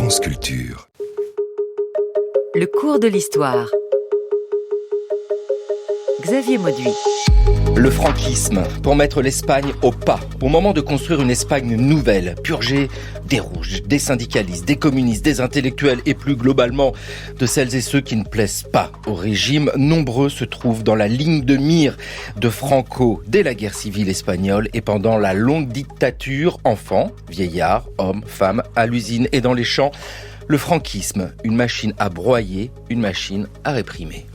France Culture. Le cours de l'histoire. Xavier Mauduit. Le franquisme, pour mettre l'Espagne au pas, au moment de construire une Espagne nouvelle, purgée des rouges, des syndicalistes, des communistes, des intellectuels et plus globalement de celles et ceux qui ne plaisent pas au régime, nombreux se trouvent dans la ligne de mire de Franco dès la guerre civile espagnole et pendant la longue dictature, enfants, vieillards, hommes, femmes, à l'usine et dans les champs. Le franquisme, une machine à broyer, une machine à réprimer.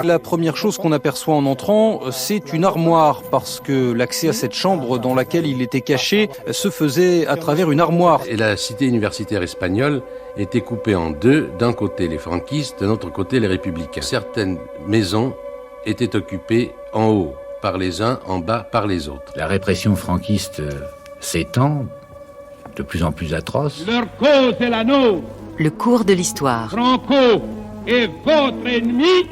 La première chose qu'on aperçoit en entrant, c'est une armoire, parce que l'accès à cette chambre dans laquelle il était caché se faisait à travers une armoire. Et la cité universitaire espagnole était coupée en deux, d'un côté les franquistes, de l'autre côté les républicains. Certaines maisons étaient occupées en haut par les uns, en bas par les autres. La répression franquiste s'étend, de plus en plus atroce. Leur cause est la nôtre. Le cours de l'histoire. Franco est votre ennemi.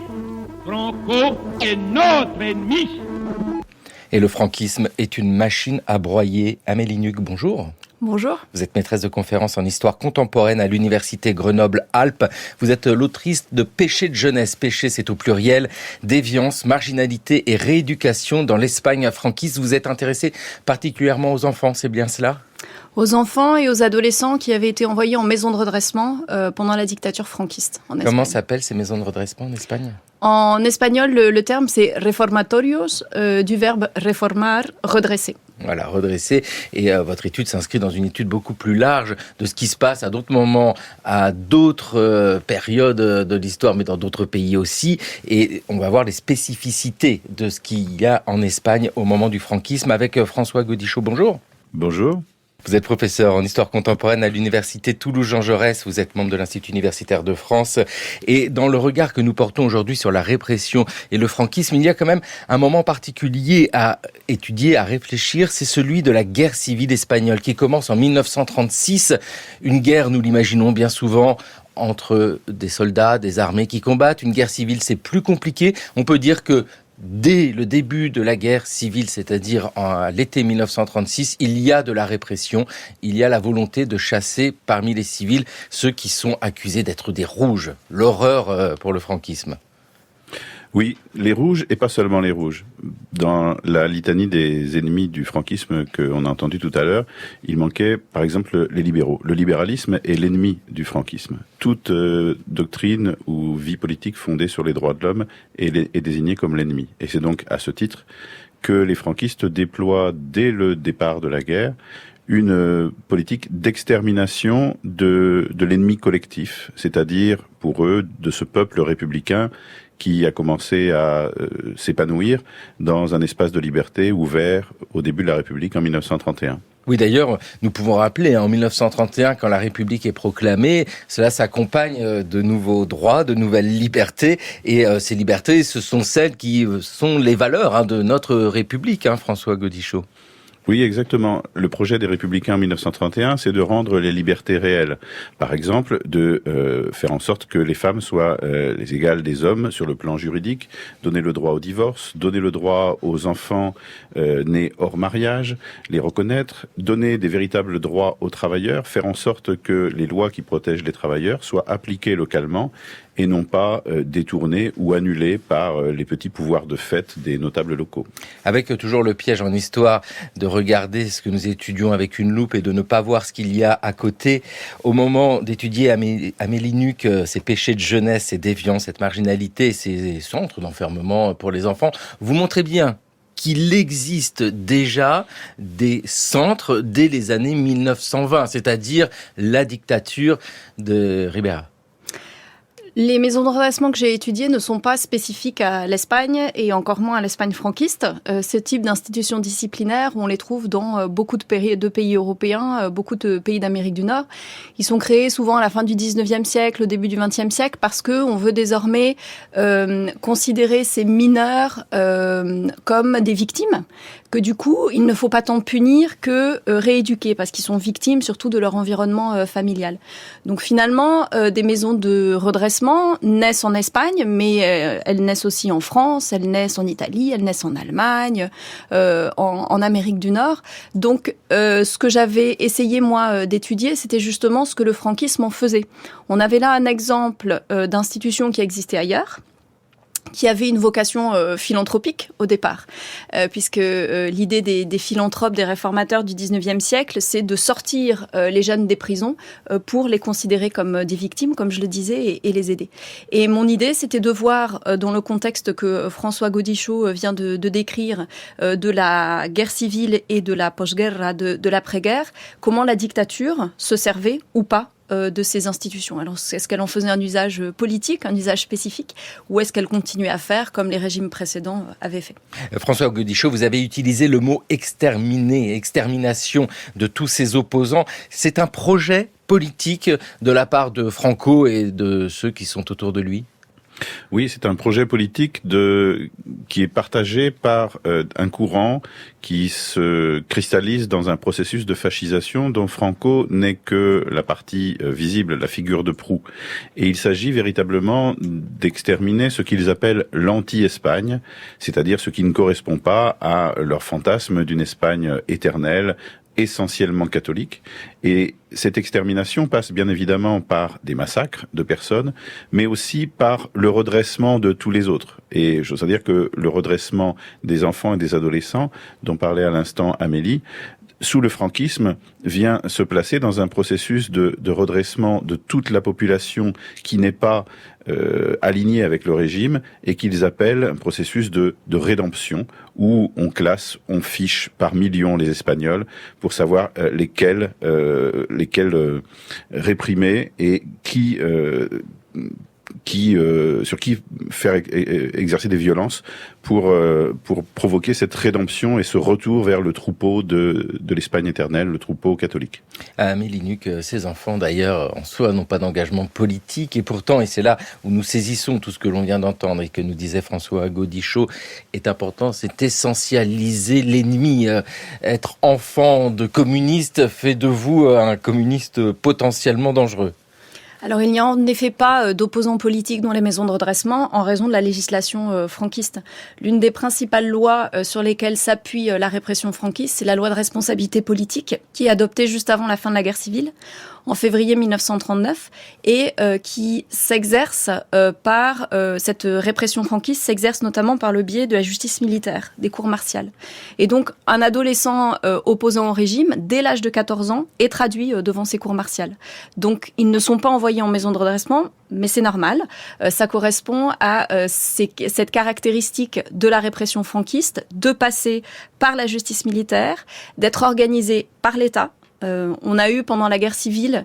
Franco est notre ennemi. Et le franquisme est une machine à broyer. Amélie Nuc, bonjour. Bonjour. Vous êtes maîtresse de conférences en histoire contemporaine à l'université Grenoble-Alpes. Vous êtes l'autrice de Péché de jeunesse. Péché, c'est au pluriel. Déviance, marginalité et rééducation dans l'Espagne franquiste. Vous êtes intéressée particulièrement aux enfants, c'est bien cela ? Aux enfants et aux adolescents qui avaient été envoyés en maison de redressement pendant la dictature franquiste en Espagne. Comment s'appellent ces maisons de redressement en Espagne ? En espagnol, le terme c'est reformatorios, du verbe reformar, redresser. Voilà, redresser. Et votre étude s'inscrit dans une étude beaucoup plus large de ce qui se passe à d'autres moments, à d'autres périodes de l'histoire, mais dans d'autres pays aussi. Et on va voir les spécificités de ce qu'il y a en Espagne au moment du franquisme avec François Gaudichaud. Bonjour. Bonjour. Vous êtes professeur en histoire contemporaine à l'université Toulouse-Jean Jaurès. Vous êtes membre de l'Institut universitaire de France. Et dans le regard que nous portons aujourd'hui sur la répression et le franquisme, il y a quand même un moment particulier à étudier, à réfléchir. C'est celui de la guerre civile espagnole qui commence en 1936. Une guerre, nous l'imaginons bien souvent, entre des soldats, des armées qui combattent. Une guerre civile, c'est plus compliqué. On peut dire que dès le début de la guerre civile, c'est-à-dire à l'été 1936, il y a de la répression, il y a la volonté de chasser parmi les civils ceux qui sont accusés d'être des rouges. L'horreur pour le franquisme. Oui, les rouges et pas seulement les rouges. Dans la litanie des ennemis du franquisme qu'on a entendu tout à l'heure, il manquait par exemple les libéraux. Le libéralisme est l'ennemi du franquisme. Toute doctrine ou vie politique fondée sur les droits de l'homme est désignée comme l'ennemi. Et c'est donc à ce titre que les franquistes déploient dès le départ de la guerre une politique d'extermination de l'ennemi collectif, c'est-à-dire pour eux de ce peuple républicain qui a commencé à s'épanouir dans un espace de liberté ouvert au début de la République en 1931. Oui, d'ailleurs, nous pouvons rappeler, en 1931, quand la République est proclamée, cela s'accompagne de nouveaux droits, de nouvelles libertés. Et ces libertés, ce sont celles qui sont les valeurs de notre République, François Gaudichaud. Oui, exactement. Le projet des Républicains en 1931, c'est de rendre les libertés réelles. Par exemple, de faire en sorte que les femmes soient les égales des hommes sur le plan juridique, donner le droit au divorce, donner le droit aux enfants nés hors mariage, les reconnaître, donner des véritables droits aux travailleurs, faire en sorte que les lois qui protègent les travailleurs soient appliquées localement et non pas détournés ou annulés par les petits pouvoirs de fait des notables locaux. Avec toujours le piège en histoire de regarder ce que nous étudions avec une loupe et de ne pas voir ce qu'il y a à côté. Au moment d'étudier Amélie Nuc, ces péchés de jeunesse, ces déviances, cette marginalité, ces centres d'enfermement pour les enfants, vous montrez bien qu'il existe déjà des centres dès les années 1920, c'est-à-dire la dictature de Ribera. Les maisons de redressement que j'ai étudiées ne sont pas spécifiques à l'Espagne et encore moins à l'Espagne franquiste. Ce type d'institutions disciplinaires, on les trouve dans beaucoup de pays européens, beaucoup de pays d'Amérique du Nord. Ils sont créés souvent à la fin du 19e siècle, au début du 20e siècle, parce qu'on veut désormais considérer ces mineurs comme des victimes, que du coup, il ne faut pas tant punir que rééduquer, parce qu'ils sont victimes surtout de leur environnement familial. Donc finalement, des maisons de redressement naissent en Espagne, mais elles naissent aussi en France, elles naissent en Italie, elles naissent en Allemagne, en Amérique du Nord. Donc ce que j'avais essayé moi d'étudier, c'était justement ce que le franquisme en faisait. On avait là un exemple d'institution qui existait ailleurs, qui avait une vocation philanthropique au départ, puisque l'idée des philanthropes, des réformateurs du 19e siècle, c'est de sortir les jeunes des prisons pour les considérer comme des victimes, comme je le disais, et les aider. Et mon idée, c'était de voir, dans le contexte que François Gaudichaud vient de décrire, de la guerre civile et de la postguerra, de l'après-guerre, comment la dictature se servait ou pas de ces institutions. Alors, est-ce qu'elle en faisait un usage politique, un usage spécifique, ou est-ce qu'elle continuait à faire comme les régimes précédents avaient fait? François Gaudichaud, vous avez utilisé le mot exterminer, extermination de tous ces opposants. C'est un projet politique de la part de Franco et de ceux qui sont autour de lui? Oui, c'est un projet politique qui est partagé par un courant qui se cristallise dans un processus de fascisation dont Franco n'est que la partie visible, la figure de proue. Et il s'agit véritablement d'exterminer ce qu'ils appellent l'anti-Espagne, c'est-à-dire ce qui ne correspond pas à leur fantasme d'une Espagne éternelle, essentiellement catholique. Et cette extermination passe bien évidemment par des massacres de personnes, mais aussi par le redressement de tous les autres. Et je veux dire que le redressement des enfants et des adolescents, dont parlait à l'instant Amélie, sous le franquisme, vient se placer dans un processus de redressement de toute la population qui n'est pas alignée avec le régime et qu'ils appellent un processus de rédemption où on classe, on fiche par millions les Espagnols pour savoir lesquels réprimer et sur qui faire exercer des violences pour provoquer cette rédemption et ce retour vers le troupeau de l'Espagne éternelle, le troupeau catholique. Amélie Nuc, ces enfants d'ailleurs en soi n'ont pas d'engagement politique et pourtant, et c'est là où nous saisissons tout ce que l'on vient d'entendre et que nous disait François Gaudichaud est important, c'est essentialiser l'ennemi. Être enfant de communiste fait de vous un communiste potentiellement dangereux. Alors, il n'y a en effet pas d'opposants politiques dans les maisons de redressement en raison de la législation franquiste. L'une des principales lois sur lesquelles s'appuie la répression franquiste, c'est la loi de responsabilité politique qui est adoptée juste avant la fin de la guerre civile, en février 1939, et qui s'exerce par cette répression franquiste s'exerce notamment par le biais de la justice militaire, des cours martiales. Et donc, un adolescent opposant au régime, dès l'âge de 14 ans, est traduit devant ces cours martiales. Donc, ils ne sont pas envoyés en maison de redressement, mais c'est normal. Ça correspond à cette caractéristique de la répression franquiste, de passer par la justice militaire, d'être organisé par l'État. On a eu pendant la guerre civile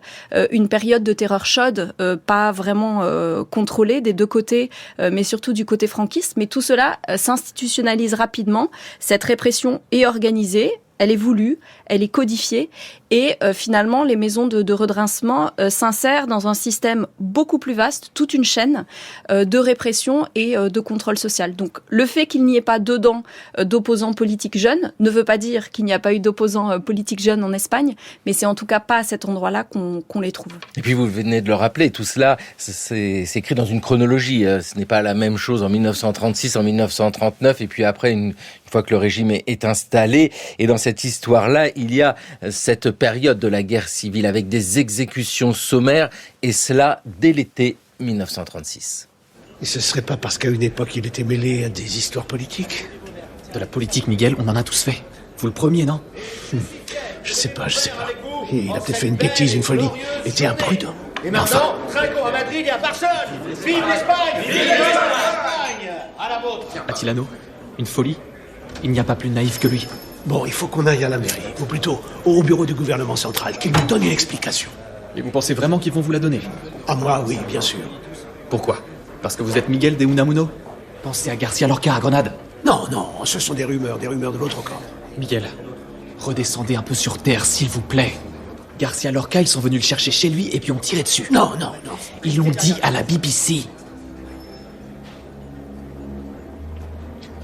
une période de terreur chaude, pas vraiment contrôlée des deux côtés, mais surtout du côté franquiste. Mais tout cela s'institutionnalise rapidement. Cette répression est organisée. Elle est voulue, elle est codifiée et finalement les maisons de redressement s'insèrent dans un système beaucoup plus vaste, toute une chaîne de répression et de contrôle social. Donc le fait qu'il n'y ait pas dedans d'opposants politiques jeunes ne veut pas dire qu'il n'y a pas eu d'opposants politiques jeunes en Espagne, mais c'est en tout cas pas à cet endroit-là qu'on les trouve. Et puis vous venez de le rappeler, tout cela c'est écrit dans une chronologie, ce n'est pas la même chose en 1936, en 1939 et puis après une fois que le régime est installé. Et dans cette histoire-là, il y a cette période de la guerre civile avec des exécutions sommaires, et cela dès l'été 1936. Et ce serait pas parce qu'à une époque, il était mêlé à des histoires politiques? De la politique, Miguel, on en a tous fait. Vous le premier, non? Je sais pas. Il a peut-être fait une bêtise, une folie. Il était imprudent. Et maintenant, Franco, à Madrid, il n'y a personne. Vive l'Espagne! Vive l'Espagne! À la vôtre! Attilano, une folie? Il n'y a pas plus naïf que lui. Bon, il faut qu'on aille à la mairie, ou plutôt au bureau du gouvernement central, qu'il nous donne une explication. Et vous pensez vraiment qu'ils vont vous la donner? À moi, oui, bien sûr. Pourquoi? Parce que vous êtes Miguel de Unamuno? Pensez à Garcia Lorca à Grenade. Non, ce sont des rumeurs de l'autre camp. Miguel, redescendez un peu sur terre, s'il vous plaît. Garcia Lorca, ils sont venus le chercher chez lui et puis ont tiré dessus. Non. Ils l'ont dit à la BBC.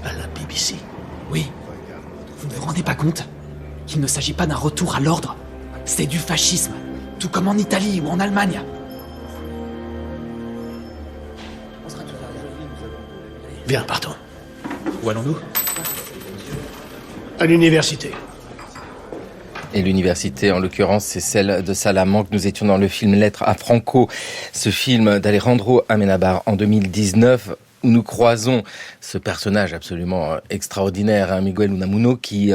À la BBC? Oui. Vous ne vous raconte qu'il ne s'agit pas d'un retour à l'ordre. C'est du fascisme, tout comme en Italie ou en Allemagne. Viens, partons. Où allons-nous ? À l'université. Et l'université, en l'occurrence, c'est celle de Salamanque. Nous étions dans le film Lettre à Franco, ce film d'Alejandro Amenábar en 2019, où nous croisons ce personnage absolument extraordinaire, Miguel Unamuno, qui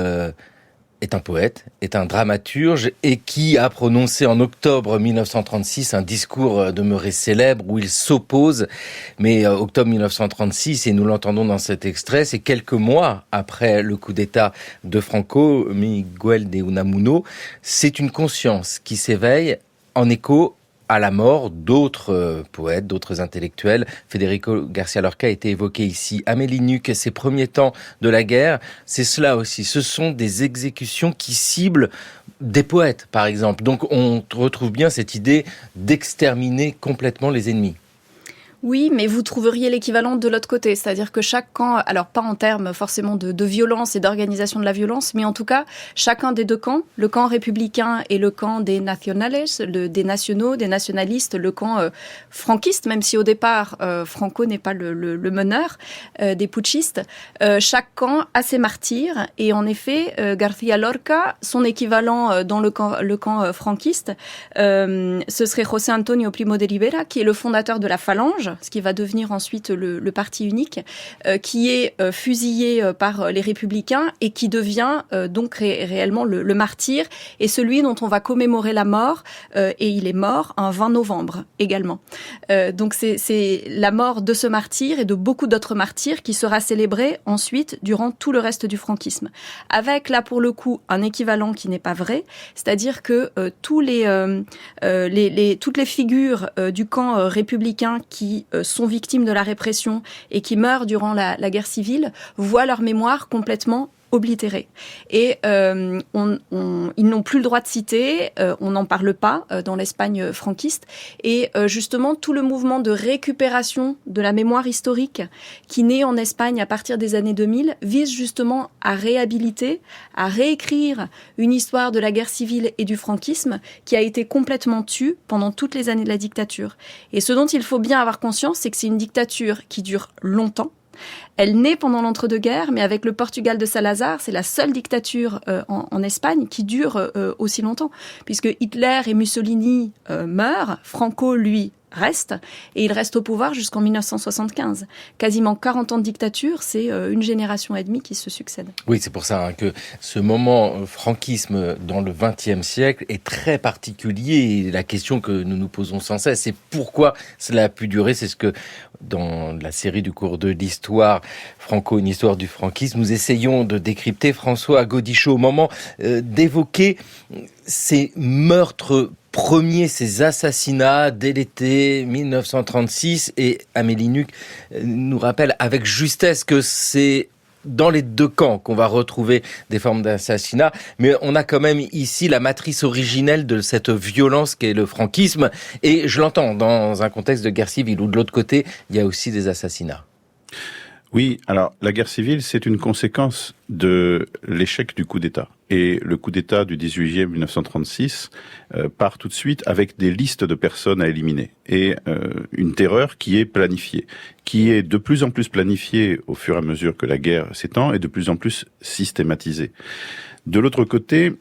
est un poète, est un dramaturge et qui a prononcé en octobre 1936 un discours demeuré célèbre où il s'oppose. Mais octobre 1936, et nous l'entendons dans cet extrait, c'est quelques mois après le coup d'État de Franco, Miguel de Unamuno. C'est une conscience qui s'éveille en écho à la mort d'autres poètes, d'autres intellectuels. Federico García Lorca a été évoqué ici. Amélie Nuc, ses premiers temps de la guerre, c'est cela aussi. Ce sont des exécutions qui ciblent des poètes, par exemple. Donc on retrouve bien cette idée d'exterminer complètement les ennemis. Oui, mais vous trouveriez l'équivalent de l'autre côté, c'est-à-dire que chaque camp, alors pas en termes forcément de violence et d'organisation de la violence, mais en tout cas, chacun des deux camps, le camp républicain et le camp des nacionales, des nationaux, des nationalistes, le camp franquiste, même si au départ, Franco n'est pas le meneur des putschistes, chaque camp a ses martyrs, et en effet, García Lorca, son équivalent dans le camp franquiste, ce serait José Antonio Primo de Rivera, qui est le fondateur de la Phalange, ce qui va devenir ensuite le parti unique, qui est fusillé par les républicains et qui devient donc réellement le martyr et celui dont on va commémorer la mort, et il est mort un 20 novembre également. Donc c'est la mort de ce martyr et de beaucoup d'autres martyrs qui sera célébrée ensuite durant tout le reste du franquisme. Avec là pour le coup un équivalent qui n'est pas vrai, c'est-à-dire que toutes les figures du camp républicain qui sont victimes de la répression et qui meurent durant la guerre civile voient leur mémoire complètement oblitérés. Et ils n'ont plus le droit de citer, on n'en parle pas dans l'Espagne franquiste. Et justement, tout le mouvement de récupération de la mémoire historique qui naît en Espagne à partir des années 2000 vise justement à réhabiliter, à réécrire une histoire de la guerre civile et du franquisme qui a été complètement tue pendant toutes les années de la dictature. Et ce dont il faut bien avoir conscience, c'est que c'est une dictature qui dure longtemps. Elle naît pendant l'entre-deux-guerres, mais avec le Portugal de Salazar, c'est la seule dictature en Espagne qui dure aussi longtemps. Puisque Hitler et Mussolini meurent, Franco, lui, reste, et il reste au pouvoir jusqu'en 1975. Quasiment 40 ans de dictature, c'est une génération et demie qui se succèdent. Oui, c'est pour ça que ce moment franquisme dans le XXe siècle est très particulier. Et la question que nous nous posons sans cesse, c'est pourquoi cela a pu durer. C'est ce que, dans la série du cours de l'histoire, Franco, une histoire du franquisme, nous essayons de décrypter. François Gaudichaud, au moment d'évoquer ces meurtres premiers, ces assassinats dès l'été 1936, et Amélie Nuc nous rappelle avec justesse que c'est dans les deux camps qu'on va retrouver des formes d'assassinat, mais on a quand même ici la matrice originelle de cette violence qu'est le franquisme, et je l'entends dans un contexte de guerre civile où de l'autre côté, il y a aussi des assassinats. Oui, alors la guerre civile, c'est une conséquence de l'échec du coup d'État. Et le coup d'État du 18 juillet 1936 part tout de suite avec des listes de personnes à éliminer. Et une terreur qui est planifiée, qui est de plus en plus planifiée au fur et à mesure que la guerre s'étend et de plus en plus systématisée. De l'autre côté,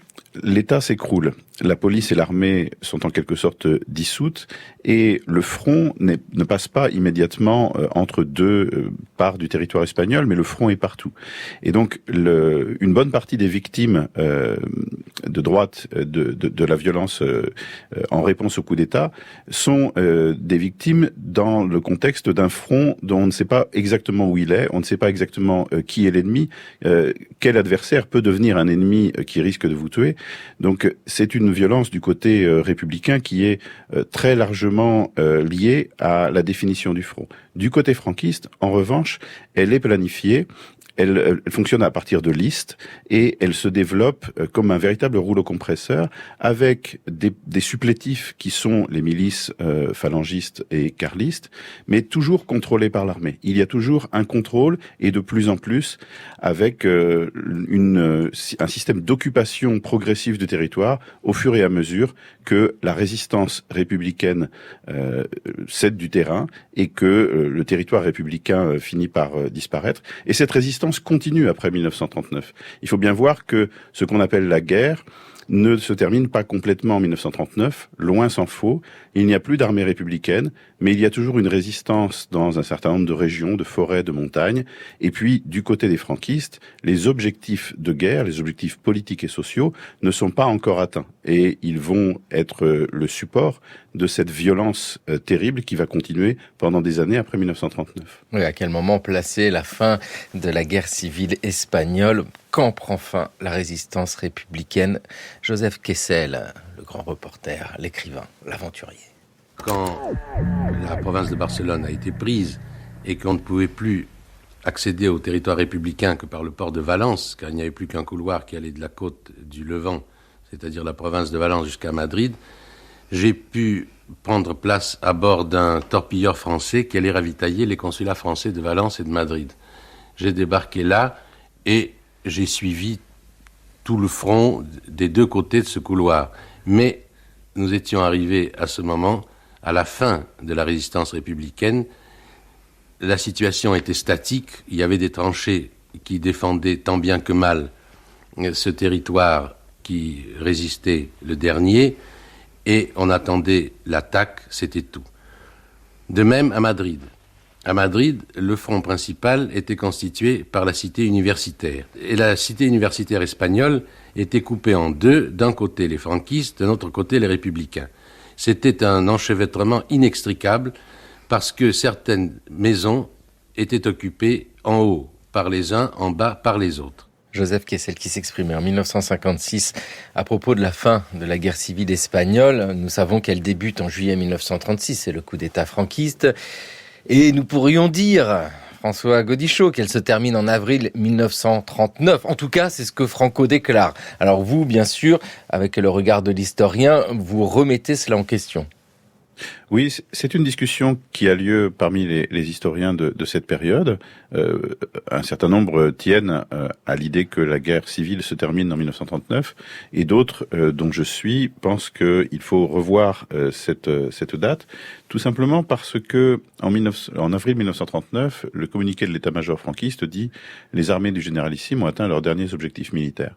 l'État s'écroule. La police et l'armée sont en quelque sorte dissoutes et le front ne passe pas immédiatement entre deux parts du territoire espagnol, mais le front est partout. Et donc, une bonne partie des victimes de droite de la violence en réponse au coup d'État sont des victimes dans le contexte d'un front dont on ne sait pas exactement où il est, on ne sait pas exactement qui est l'ennemi, quel adversaire peut devenir un ennemi qui risque de vous tuer. Donc, c'est une violence du côté républicain qui est très largement liée à la définition du front. Du côté franquiste, en revanche, elle est planifiée Elle fonctionne à partir de listes et elle se développe comme un véritable rouleau compresseur avec des supplétifs qui sont les milices phalangistes et carlistes, mais toujours contrôlés par l'armée. Il y a toujours un contrôle et de plus en plus avec un système d'occupation progressive du territoire au fur et à mesure que la résistance républicaine cède du terrain et que le territoire républicain finit par disparaître. Et cette résistance continue après 1939. Il faut bien voir que ce qu'on appelle la guerre ne se termine pas complètement en 1939, loin s'en faut. Il n'y a plus d'armée républicaine, mais il y a toujours une résistance dans un certain nombre de régions, de forêts, de montagnes. Et puis, du côté des franquistes, les objectifs de guerre, les objectifs politiques et sociaux ne sont pas encore atteints. Et ils vont être le support de cette violence terrible qui va continuer pendant des années après 1939. Oui, à quel moment placer la fin de la guerre civile espagnole ? Quand prend fin la résistance républicaine ? Joseph Kessel, le grand reporter, l'écrivain, l'aventurier. Quand la province de Barcelone a été prise et qu'on ne pouvait plus accéder au territoire républicain que par le port de Valence, car il n'y avait plus qu'un couloir qui allait de la côte du Levant, c'est-à-dire la province de Valence jusqu'à Madrid, j'ai pu prendre place à bord d'un torpilleur français qui allait ravitailler les consulats français de Valence et de Madrid. J'ai débarqué là et j'ai suivi tout le front des deux côtés de ce couloir. Mais nous étions arrivés à ce moment, à la fin de la résistance républicaine. La situation était statique. Il y avait des tranchées qui défendaient tant bien que mal ce territoire qui résistait le dernier. Et on attendait l'attaque, c'était tout. De même à Madrid. À Madrid, le front principal était constitué par la cité universitaire. Et la cité universitaire espagnole était coupée en deux, d'un côté les franquistes, de l'autre côté les républicains. C'était un enchevêtrement inextricable parce que certaines maisons étaient occupées en haut par les uns, en bas par les autres. Joseph Kessel qui s'exprimait en 1956 à propos de la fin de la guerre civile espagnole. Nous savons qu'elle débute en juillet 1936, c'est le coup d'État franquiste. Et nous pourrions dire, François Gaudichaud, qu'elle se termine en avril 1939. En tout cas, c'est ce que Franco déclare. Alors vous, bien sûr, avec le regard de l'historien, vous remettez cela en question. Oui, c'est une discussion qui a lieu parmi les historiens de cette période. Un certain nombre tiennent à l'idée que la guerre civile se termine en 1939, et d'autres, dont je suis, pensent qu'il faut revoir cette date, tout simplement parce que en avril 1939, le communiqué de l'état-major franquiste dit « Les armées du généralissime ont atteint leurs derniers objectifs militaires ».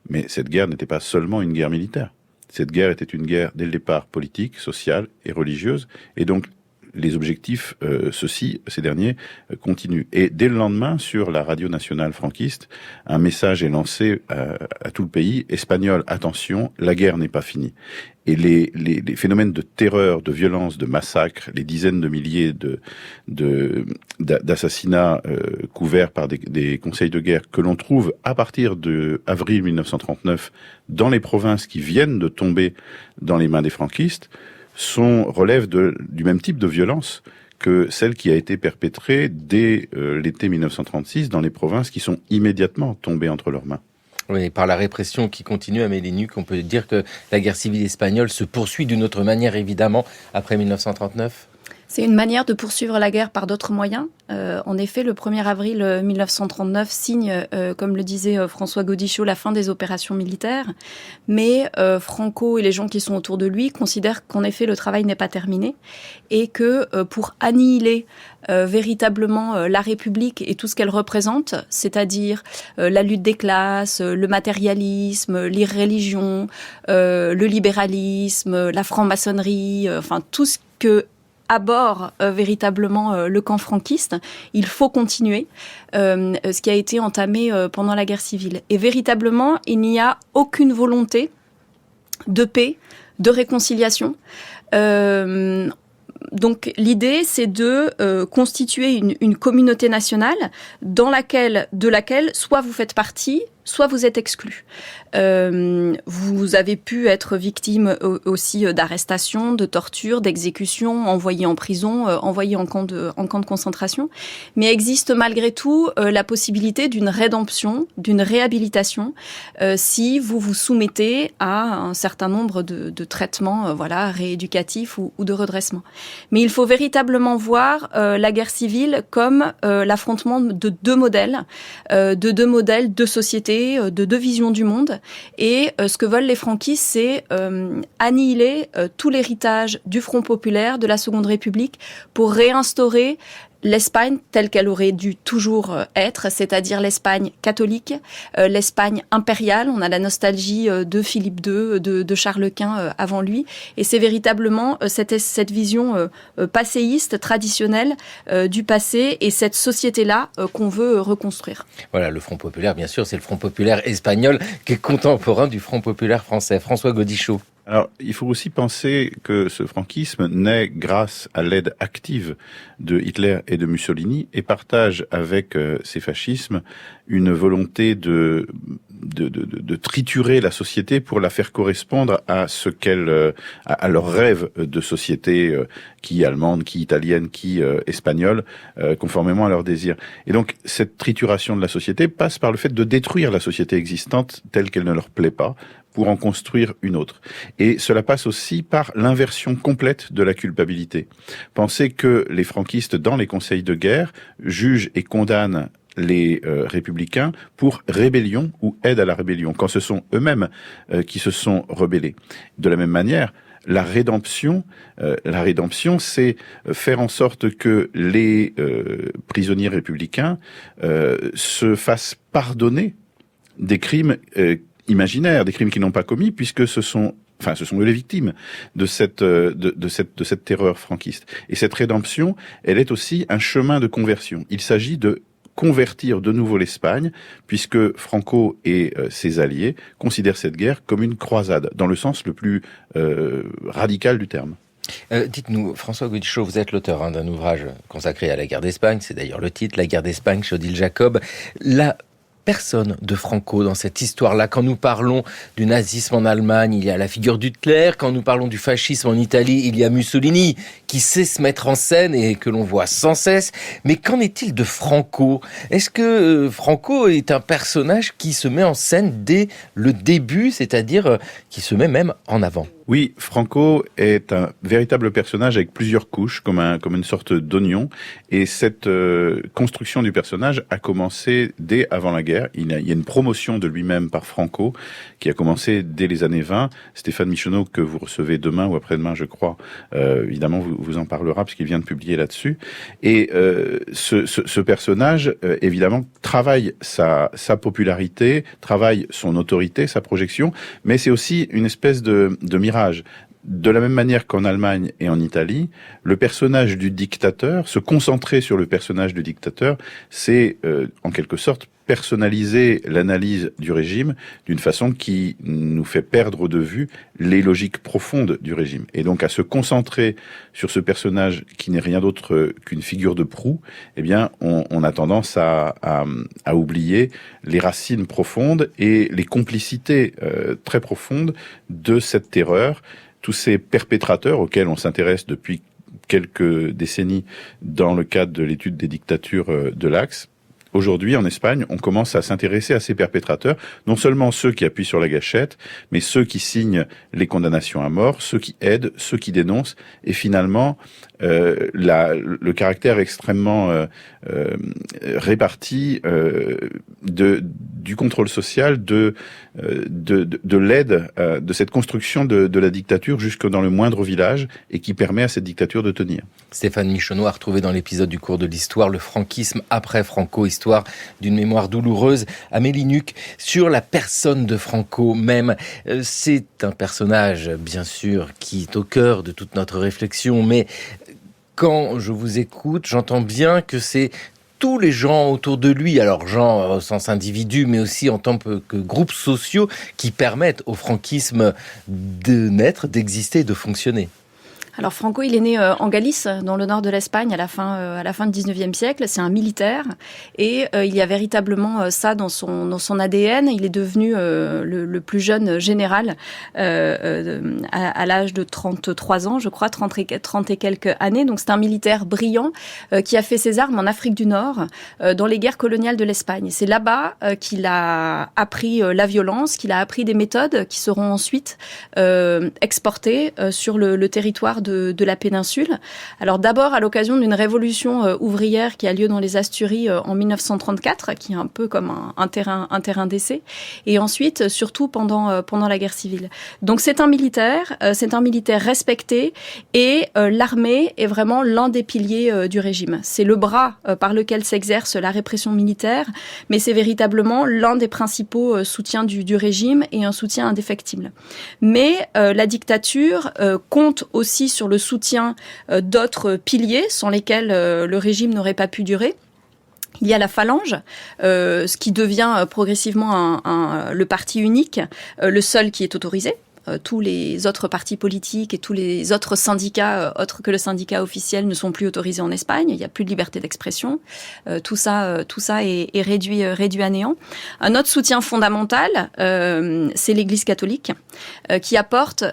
Mais cette guerre n'était pas seulement une guerre militaire. Cette guerre était une guerre, dès le départ, politique, sociale et religieuse. Et donc, les objectifs, ces derniers, continuent. Et dès le lendemain, sur la radio nationale franquiste, un message est lancé à tout le pays. Espagnol, attention, la guerre n'est pas finie. Et les phénomènes de terreur, de violence, de massacres, les dizaines de milliers d'assassinats couverts par des conseils de guerre que l'on trouve à partir de avril 1939 dans les provinces qui viennent de tomber dans les mains des franquistes relèvent du même type de violence que celle qui a été perpétrée dès l'été 1936 dans les provinces qui sont immédiatement tombées entre leurs mains. Oui, par la répression qui continue à Mélénuc, on peut dire que la guerre civile espagnole se poursuit d'une autre manière, évidemment, après 1939 ? C'est une manière de poursuivre la guerre par d'autres moyens. En effet, le 1er avril 1939 signe, comme le disait François Gaudichaud, la fin des opérations militaires. Mais Franco et les gens qui sont autour de lui considèrent qu'en effet, le travail n'est pas terminé et que pour annihiler véritablement la République et tout ce qu'elle représente, c'est-à-dire la lutte des classes, le matérialisme, l'irréligion, le libéralisme, la franc-maçonnerie, enfin tout ce que aborde véritablement le camp franquiste, il faut continuer ce qui a été entamé pendant la guerre civile. Et véritablement, il n'y a aucune volonté de paix, de réconciliation. Donc l'idée, c'est de constituer une communauté nationale de laquelle soit vous faites partie, soit vous êtes exclu. Vous avez pu être victime aussi d'arrestations, de tortures, d'exécutions, envoyé en prison, envoyé en camp de concentration. Mais existe malgré tout la possibilité d'une rédemption, d'une réhabilitation, si vous vous soumettez à un certain nombre de traitements rééducatifs ou de redressement. Mais il faut véritablement voir la guerre civile comme l'affrontement de deux modèles, de société, de deux visions du monde. Et ce que veulent les franquistes, c'est annihiler tout l'héritage du Front populaire, de la Seconde République, pour réinstaurer l'Espagne telle qu'elle aurait dû toujours être, c'est-à-dire l'Espagne catholique, l'Espagne impériale. On a la nostalgie de Philippe II, de Charles Quint avant lui. Et c'est véritablement cette vision passéiste, traditionnelle du passé et cette société-là qu'on veut reconstruire. Voilà, le Front populaire, bien sûr, c'est le Front populaire espagnol qui est contemporain du Front populaire français. François Gaudichaud. Alors, il faut aussi penser que ce franquisme naît grâce à l'aide active de Hitler et de Mussolini et partage avec ces fascismes une volonté de triturer la société pour la faire correspondre à ce qu'elle, à leur rêve de société, qui allemande, qui italienne, qui espagnole, conformément à leurs désirs. Et donc, cette trituration de la société passe par le fait de détruire la société existante telle qu'elle ne leur plaît pas, pour en construire une autre. Et cela passe aussi par l'inversion complète de la culpabilité. Pensez que les franquistes, dans les conseils de guerre, jugent et condamnent les républicains pour rébellion ou aide à la rébellion, quand ce sont eux-mêmes qui se sont rebellés. De la même manière, la rédemption, c'est faire en sorte que les prisonniers républicains se fassent pardonner des crimes imaginaires, des crimes qu'ils n'ont pas commis, puisque ce sont eux les victimes de cette terreur franquiste. Et cette rédemption, elle est aussi un chemin de conversion. Il s'agit de convertir de nouveau l'Espagne, puisque Franco et ses alliés considèrent cette guerre comme une croisade, dans le sens le plus radical du terme. Dites-nous, François Gaudichaud, vous êtes l'auteur d'un ouvrage consacré à la guerre d'Espagne, c'est d'ailleurs le titre, La guerre d'Espagne, chez Odile Jacob. La personne de Franco dans cette histoire-là. Quand nous parlons du nazisme en Allemagne, il y a la figure d'Hitler. Quand nous parlons du fascisme en Italie, il y a Mussolini qui sait se mettre en scène et que l'on voit sans cesse. Mais qu'en est-il de Franco ? Est-ce que Franco est un personnage qui se met en scène dès le début, c'est-à-dire qui se met même en avant ? Oui, Franco est un véritable personnage avec plusieurs couches, comme une sorte d'oignon. Et cette construction du personnage a commencé dès avant la guerre. Il y a une promotion de lui-même par Franco qui a commencé dès les années 20. Stéphane Michonneau, que vous recevez demain ou après-demain, je crois, évidemment vous en parlera parce qu'il vient de publier là-dessus. Et ce personnage, évidemment, travaille sa popularité, travaille son autorité, sa projection, mais c'est aussi une espèce de mirage. De la même manière qu'en Allemagne et en Italie, le personnage du dictateur, se concentrer sur le personnage du dictateur, c'est en quelque sorte personnaliser l'analyse du régime d'une façon qui nous fait perdre de vue les logiques profondes du régime. Et donc à se concentrer sur ce personnage qui n'est rien d'autre qu'une figure de proue, eh bien on a tendance à oublier les racines profondes et les complicités très profondes de cette terreur. Tous ces perpétrateurs auxquels on s'intéresse depuis quelques décennies dans le cadre de l'étude des dictatures de l'Axe. Aujourd'hui, en Espagne, on commence à s'intéresser à ces perpétrateurs, non seulement ceux qui appuient sur la gâchette, mais ceux qui signent les condamnations à mort, ceux qui aident, ceux qui dénoncent, et finalement, le caractère extrêmement réparti du contrôle social, de l'aide, de cette construction de la dictature jusque dans le moindre village, et qui permet à cette dictature de tenir. Stéphane Michonneau a retrouvé dans l'épisode du cours de l'histoire le franquisme après Franco, histoire d'une mémoire douloureuse. Amélie Nuc, sur la personne de Franco même, c'est un personnage bien sûr qui est au cœur de toute notre réflexion, mais quand je vous écoute, j'entends bien que c'est tous les gens autour de lui, alors gens au sens individu, mais aussi en tant que groupes sociaux qui permettent au franquisme de naître, d'exister et de fonctionner. Alors Franco, il est né en Galice, dans le nord de l'Espagne, à la fin du 19e siècle. C'est un militaire et il y a véritablement ça dans son ADN. Il est devenu le plus jeune général à l'âge de 33 ans, je crois, 30 et quelques années. Donc c'est un militaire brillant qui a fait ses armes en Afrique du Nord dans les guerres coloniales de l'Espagne. C'est là-bas qu'il a appris la violence, qu'il a appris des méthodes qui seront ensuite exportées sur le territoire de la péninsule. Alors d'abord à l'occasion d'une révolution ouvrière qui a lieu dans les Asturies en 1934, qui est un peu comme un terrain d'essai, et ensuite surtout pendant la guerre civile. Donc c'est un militaire respecté, et l'armée est vraiment l'un des piliers du régime. C'est le bras par lequel s'exerce la répression militaire, mais c'est véritablement l'un des principaux soutiens du régime et un soutien indéfectible. Mais la dictature compte aussi sur le soutien d'autres piliers sans lesquels le régime n'aurait pas pu durer. Il y a la Phalange, ce qui devient progressivement le parti unique, le seul qui est autorisé. Tous les autres partis politiques et tous les autres syndicats, autres que le syndicat officiel, ne sont plus autorisés en Espagne. Il n'y a plus de liberté d'expression. Tout ça est réduit à néant. Un autre soutien fondamental, c'est l'Église catholique, qui apporte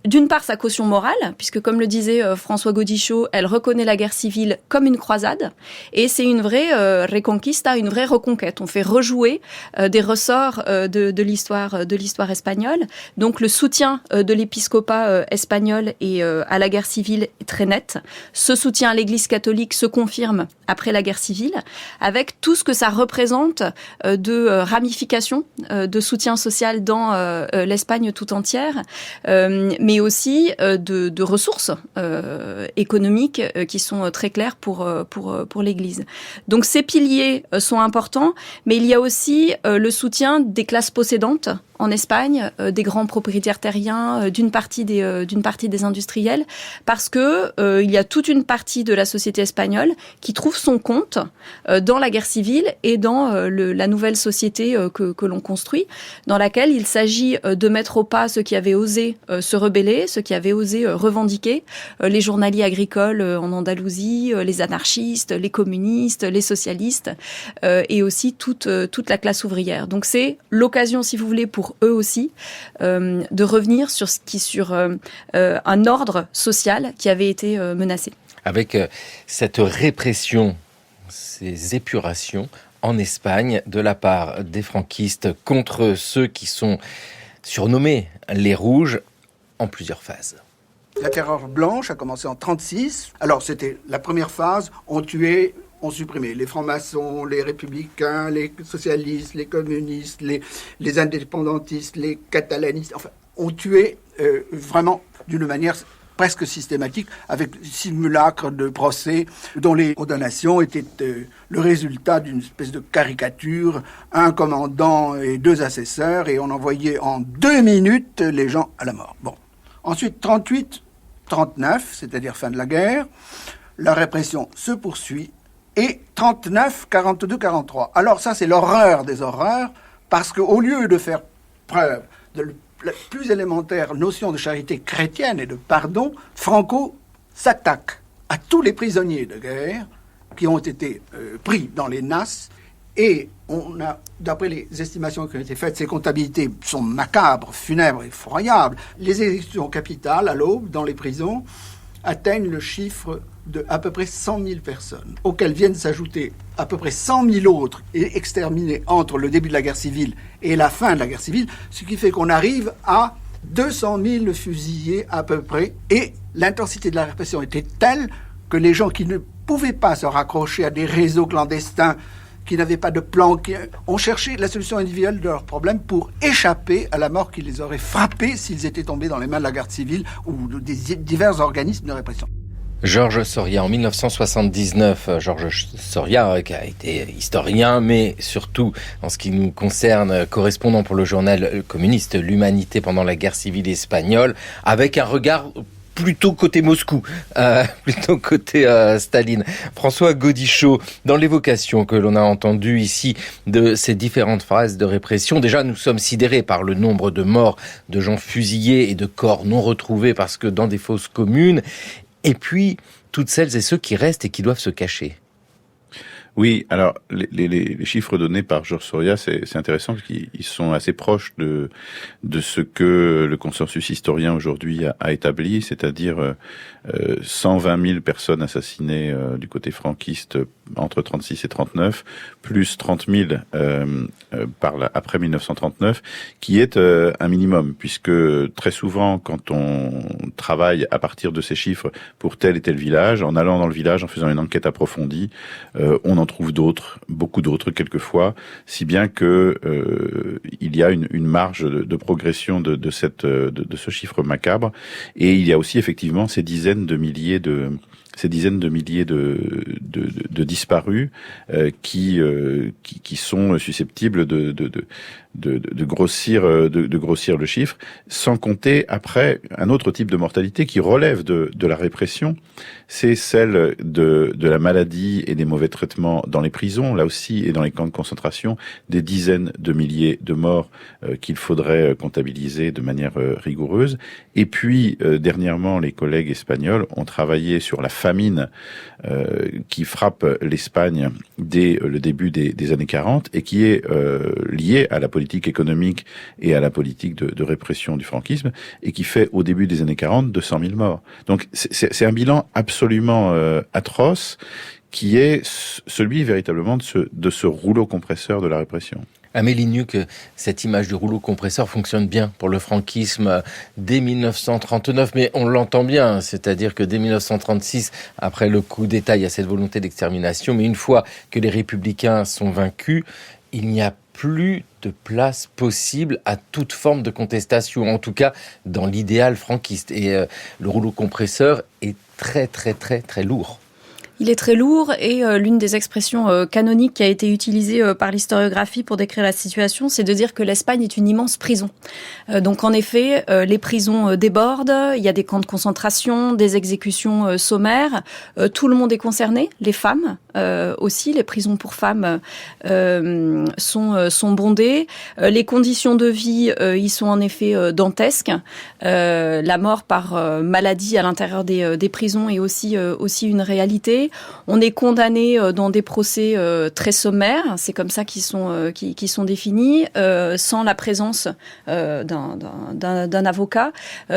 d'une part sa caution morale, puisque comme le disait François Gaudichaud, elle reconnaît la guerre civile comme une croisade, et c'est une vraie reconquista, une vraie reconquête. On fait rejouer des ressorts de l'histoire espagnole. Donc le soutien de l'épiscopat espagnol à la guerre civile est très net. Ce soutien à l'Église catholique se confirme après la guerre civile, avec tout ce que ça représente de ramifications, de soutien social dans l'Espagne tout entière, mais aussi de ressources économiques qui sont très claires pour l'Église. Donc ces piliers sont importants, mais il y a aussi le soutien des classes possédantes en Espagne, des grands propriétaires terriens, d'une partie des industriels, parce que il y a toute une partie de la société espagnole qui trouve son compte dans la guerre civile et dans la nouvelle société que l'on construit, dans laquelle il s'agit de mettre au pas ceux qui avaient osé se rebeller, ceux qui avaient osé revendiquer, les journaliers agricoles en Andalousie, les anarchistes, les communistes, les socialistes, et aussi toute la classe ouvrière. Donc c'est l'occasion, si vous voulez, pour eux aussi, de revenir sur un ordre social qui avait été menacé. Avec cette répression, ces épurations en Espagne de la part des franquistes contre ceux qui sont surnommés les Rouges en plusieurs phases. La terreur blanche a commencé en 1936. Alors c'était la première phase, on tuait, on supprimait les francs-maçons, les républicains, les socialistes, les communistes, les indépendantistes, les catalanistes. Enfin, on tuait vraiment d'une manière presque systématique, avec simulacre de procès dont les condamnations étaient le résultat d'une espèce de caricature, un commandant et 2 assesseurs, et on envoyait en 2 minutes les gens à la mort. Bon. Ensuite, 38, 39, c'est-à-dire fin de la guerre, la répression se poursuit, et 39, 42, 43. Alors ça, c'est l'horreur des horreurs, parce qu'au lieu de faire preuve de la plus élémentaire notion de charité chrétienne et de pardon, Franco s'attaque à tous les prisonniers de guerre qui ont été pris dans les nasses, et on a, d'après les estimations qui ont été faites, ces comptabilités sont macabres, funèbres, effroyables. Les exécutions capitales à l'aube dans les prisons atteignent le chiffre de à peu près 100 000 personnes, auxquelles viennent s'ajouter à peu près 100 000 autres et exterminés entre le début de la guerre civile et la fin de la guerre civile, ce qui fait qu'on arrive à 200 000 fusillés à peu près, et l'intensité de la répression était telle que les gens qui ne pouvaient pas se raccrocher à des réseaux clandestins, qui n'avaient pas de plan, qui ont cherché la solution individuelle de leurs problèmes pour échapper à la mort qui les aurait frappés s'ils étaient tombés dans les mains de la garde civile ou des divers organismes de répression. Georges Soria, en 1979, Georges Soria, qui a été historien, mais surtout, en ce qui nous concerne, correspondant pour le journal communiste L'Humanité pendant la guerre civile espagnole, avec un regard plutôt côté Moscou, plutôt côté Staline. François Gaudichaud, dans l'évocation que l'on a entendue ici de ces différentes phases de répression, déjà nous sommes sidérés par le nombre de morts, de gens fusillés et de corps non retrouvés parce que dans des fosses communes, et puis toutes celles et ceux qui restent et qui doivent se cacher. Oui, alors les chiffres donnés par Georges Soria, c'est intéressant parce qu'ils sont assez proches de ce que le consensus historien aujourd'hui a établi, c'est-à-dire 120 000 personnes assassinées du côté franquiste entre 36 et 39, plus 30 000 après 1939, qui est un minimum, puisque très souvent, quand on travaille à partir de ces chiffres pour tel et tel village, en allant dans le village, en faisant une enquête approfondie, on en trouve d'autres, beaucoup d'autres quelquefois, si bien que il y a une marge de progression de ce chiffre macabre, et il y a aussi effectivement ces dizaines de milliers de disparus qui sont susceptibles de grossir le chiffre, sans compter après un autre type de mortalité qui relève de la répression, c'est celle de la maladie et des mauvais traitements dans les prisons, là aussi, et dans les camps de concentration, des dizaines de milliers de morts qu'il faudrait comptabiliser de manière rigoureuse. Et puis, dernièrement, les collègues espagnols ont travaillé sur la famine qui frappe l'Espagne dès le début des années 40 et qui est liée à la politique économique et à la politique de répression du franquisme, et qui fait au début des années 40 200 000 morts. Donc c'est un bilan absolument atroce qui est celui véritablement de ce rouleau compresseur de la répression. Amélie Nuc, cette image du rouleau compresseur fonctionne bien pour le franquisme dès 1939, mais on l'entend bien, c'est-à-dire que dès 1936, après le coup d'État, il y a cette volonté d'extermination, mais une fois que les républicains sont vaincus, il n'y a plus de place possible à toute forme de contestation, en tout cas dans l'idéal franquiste. Et le rouleau compresseur est très très très très lourd. Il est très lourd et l'une des expressions canoniques qui a été utilisée par l'historiographie pour décrire la situation, c'est de dire que l'Espagne est une immense prison. Donc en effet, les prisons débordent, il y a des camps de concentration, des exécutions sommaires, tout le monde est concerné, les femmes aussi, les prisons pour femmes sont bondées, les conditions de vie y sont en effet dantesques, la mort par maladie à l'intérieur des prisons est aussi une réalité. On est condamné dans des procès très sommaires, c'est comme ça qu'ils sont définis, sans la présence d'un avocat.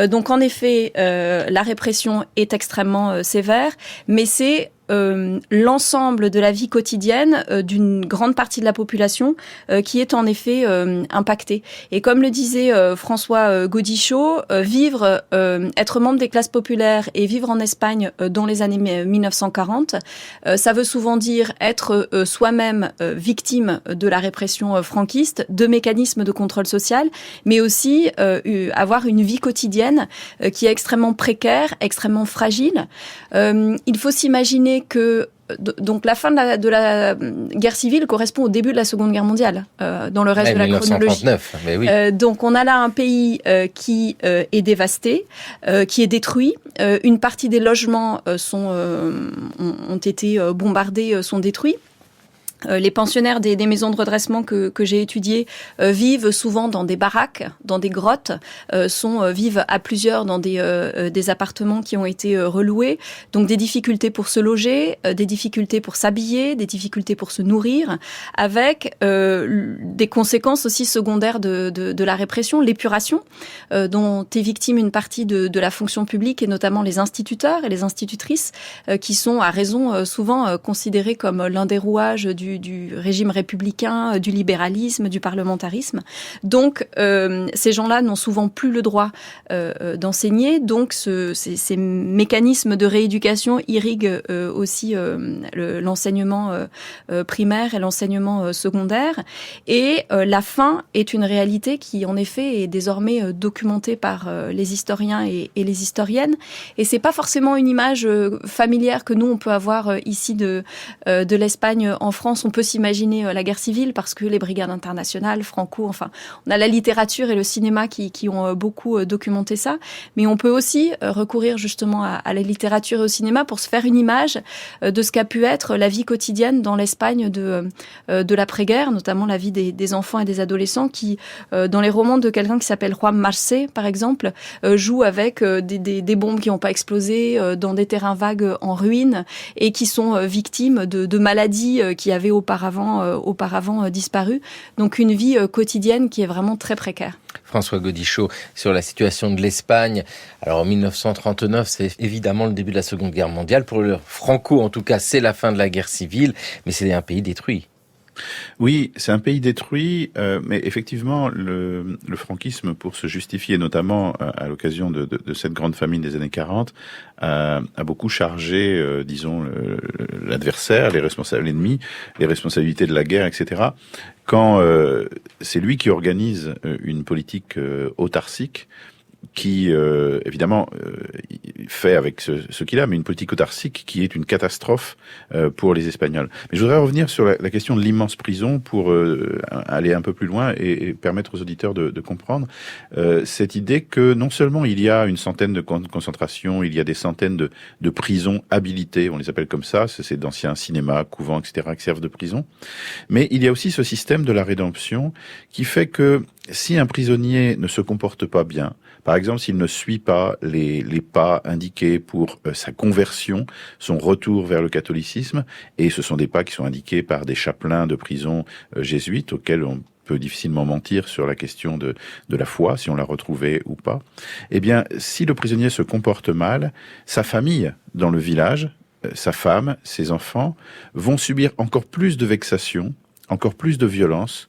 Donc en effet, la répression est extrêmement sévère, mais c'est l'ensemble de la vie quotidienne d'une grande partie de la population qui est en effet impactée. Et comme le disait François Gaudichaud, être membre des classes populaires et vivre en Espagne dans les années 1940, ça veut souvent dire être soi-même victime de la répression franquiste, de mécanismes de contrôle social, mais aussi avoir une vie quotidienne qui est extrêmement précaire, extrêmement fragile. Il faut s'imaginer que donc la fin de la guerre civile correspond au début de la Seconde Guerre mondiale dans le reste de la 1939, chronologie. Mais oui. Donc on a là un pays qui est dévasté, qui est détruit. Une partie des logements ont été bombardés, sont détruits. Les pensionnaires des maisons de redressement que j'ai étudiées vivent souvent dans des baraques, dans des grottes, vivent à plusieurs dans des appartements qui ont été reloués. Donc des difficultés pour se loger, des difficultés pour s'habiller, des difficultés pour se nourrir, avec des conséquences aussi secondaires de la répression, l'épuration dont est victime une partie de la fonction publique, et notamment les instituteurs et les institutrices qui sont à raison souvent considérés comme l'un des rouages du régime républicain, du libéralisme, du parlementarisme. Donc, ces gens-là n'ont souvent plus le droit d'enseigner. Donc, ces mécanismes de rééducation irriguent aussi l'enseignement primaire et l'enseignement secondaire. Et la faim est une réalité qui, en effet, est désormais documentée par les historiens et les historiennes. Et c'est pas forcément une image familière que nous, on peut avoir ici de l'Espagne en France, France, on peut s'imaginer la guerre civile parce que les brigades internationales, Franco, enfin, on a la littérature et le cinéma qui ont beaucoup documenté ça. Mais on peut aussi recourir justement à la littérature et au cinéma pour se faire une image de ce qu'a pu être la vie quotidienne dans l'Espagne de l'après-guerre, notamment la vie des enfants et des adolescents qui, dans les romans de quelqu'un qui s'appelle Juan Marcé, par exemple, jouent avec des bombes qui n'ont pas explosé, dans des terrains vagues en ruine et qui sont victimes de maladies qui avaient auparavant disparu. Donc une vie quotidienne qui est vraiment très précaire. François Gaudichaud, sur la situation de l'Espagne. Alors en 1939, c'est évidemment le début de la Seconde Guerre mondiale. Pour le Franco, en tout cas, c'est la fin de la guerre civile, mais c'est un pays détruit. Oui, c'est un pays détruit, mais effectivement, le franquisme, pour se justifier, notamment à l'occasion de cette grande famine des années 40, a beaucoup chargé, disons, l'adversaire, l'ennemi, les responsabilités de la guerre, etc. Quand c'est lui qui organise une politique autarcique, qui, évidemment, fait avec ce qu'il a, mais une politique autarcique qui est une catastrophe pour les Espagnols. Mais je voudrais revenir sur la question de l'immense prison pour aller un peu plus loin et permettre aux auditeurs de comprendre cette idée que non seulement il y a une centaine de concentrations, il y a des centaines de prisons habilitées, on les appelle comme ça, c'est d'anciens cinémas, couvents, etc., qui servent de prison, mais il y a aussi ce système de la rédemption qui fait que si un prisonnier ne se comporte pas bien, par exemple, s'il ne suit pas les pas indiqués pour sa conversion, son retour vers le catholicisme, et ce sont des pas qui sont indiqués par des chapelains de prison jésuites auxquels on peut difficilement mentir sur la question de la foi, si on l'a retrouvée ou pas, eh bien, si le prisonnier se comporte mal, sa famille dans le village, sa femme, ses enfants, vont subir encore plus de vexations, encore plus de violence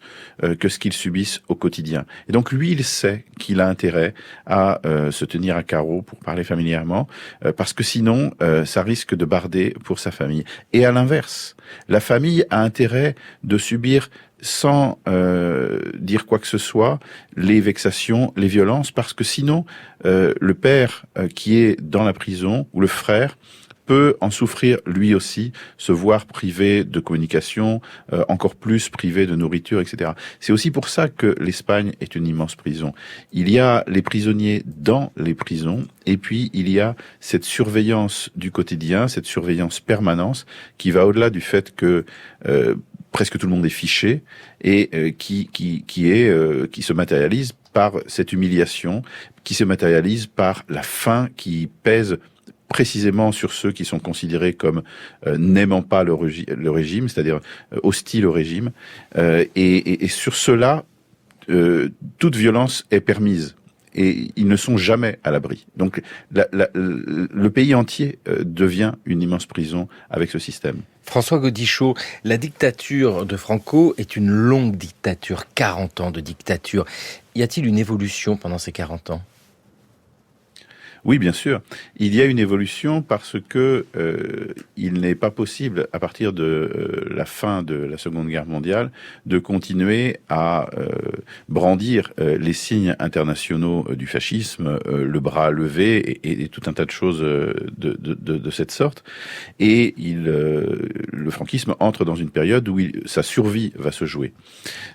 que ce qu'ils subissent au quotidien. Et donc lui, il sait qu'il a intérêt à se tenir à carreau, pour parler familièrement, parce que sinon, ça risque de barder pour sa famille. Et à l'inverse, la famille a intérêt de subir sans dire quoi que ce soit, les vexations, les violences, parce que sinon, le père qui est dans la prison, ou le frère, peut en souffrir lui aussi, se voir privé de communication, encore plus privé de nourriture, etc. C'est aussi pour ça que l'Espagne est une immense prison. Il y a les prisonniers dans les prisons, et puis il y a cette surveillance du quotidien, cette surveillance permanente, qui va au-delà du fait que presque tout le monde est fiché, et qui se matérialise par cette humiliation, qui se matérialise par la faim qui pèse précisément sur ceux qui sont considérés comme n'aimant pas le régime, c'est-à-dire hostiles au régime. Et sur cela, toute violence est permise. Et ils ne sont jamais à l'abri. Donc le pays entier devient une immense prison avec ce système. François Gaudichaud, la dictature de Franco est une longue dictature, 40 ans de dictature. Y a-t-il une évolution pendant ces 40 ans ? Oui, bien sûr. Il y a une évolution parce que il n'est pas possible, à partir de la fin de la Seconde Guerre mondiale, de continuer à brandir les signes internationaux du fascisme, le bras levé et tout un tas de choses de cette sorte. Et le franquisme entre dans une période où sa survie va se jouer.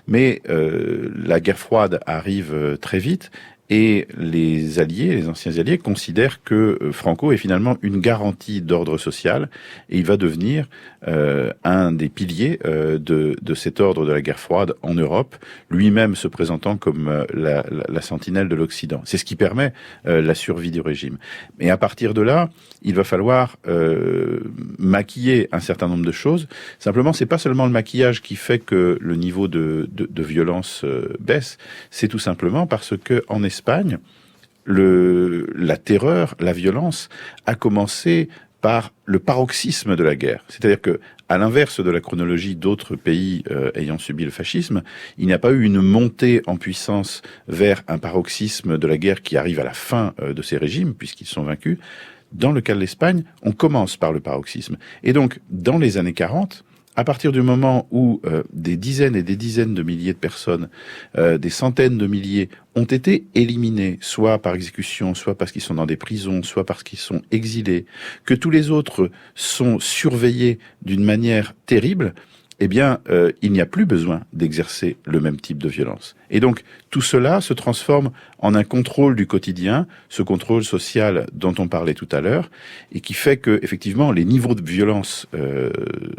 Mais la guerre froide arrive très vite. Et les anciens alliés, considèrent que Franco est finalement une garantie d'ordre social, et il va devenir un des piliers de cet ordre de la guerre froide en Europe, lui-même se présentant comme la sentinelle de l'Occident. C'est ce qui permet la survie du régime. Mais à partir de là, il va falloir maquiller un certain nombre de choses. Simplement, c'est pas seulement le maquillage qui fait que le niveau de violence baisse, c'est tout simplement parce que en Espagne, la terreur, la violence a commencé par le paroxysme de la guerre. C'est-à-dire que, à l'inverse de la chronologie d'autres pays ayant subi le fascisme, il n'y a pas eu une montée en puissance vers un paroxysme de la guerre qui arrive à la fin de ces régimes, puisqu'ils sont vaincus. Dans le cas de l'Espagne, on commence par le paroxysme. Et donc, dans les années 40, à partir du moment où des dizaines et des dizaines de milliers de personnes, des centaines de milliers, ont été éliminés, soit par exécution, soit parce qu'ils sont dans des prisons, soit parce qu'ils sont exilés, que tous les autres sont surveillés d'une manière terrible, eh bien, il n'y a plus besoin d'exercer le même type de violence. Et donc, tout cela se transforme en un contrôle du quotidien, ce contrôle social dont on parlait tout à l'heure, et qui fait que, effectivement, les niveaux de violence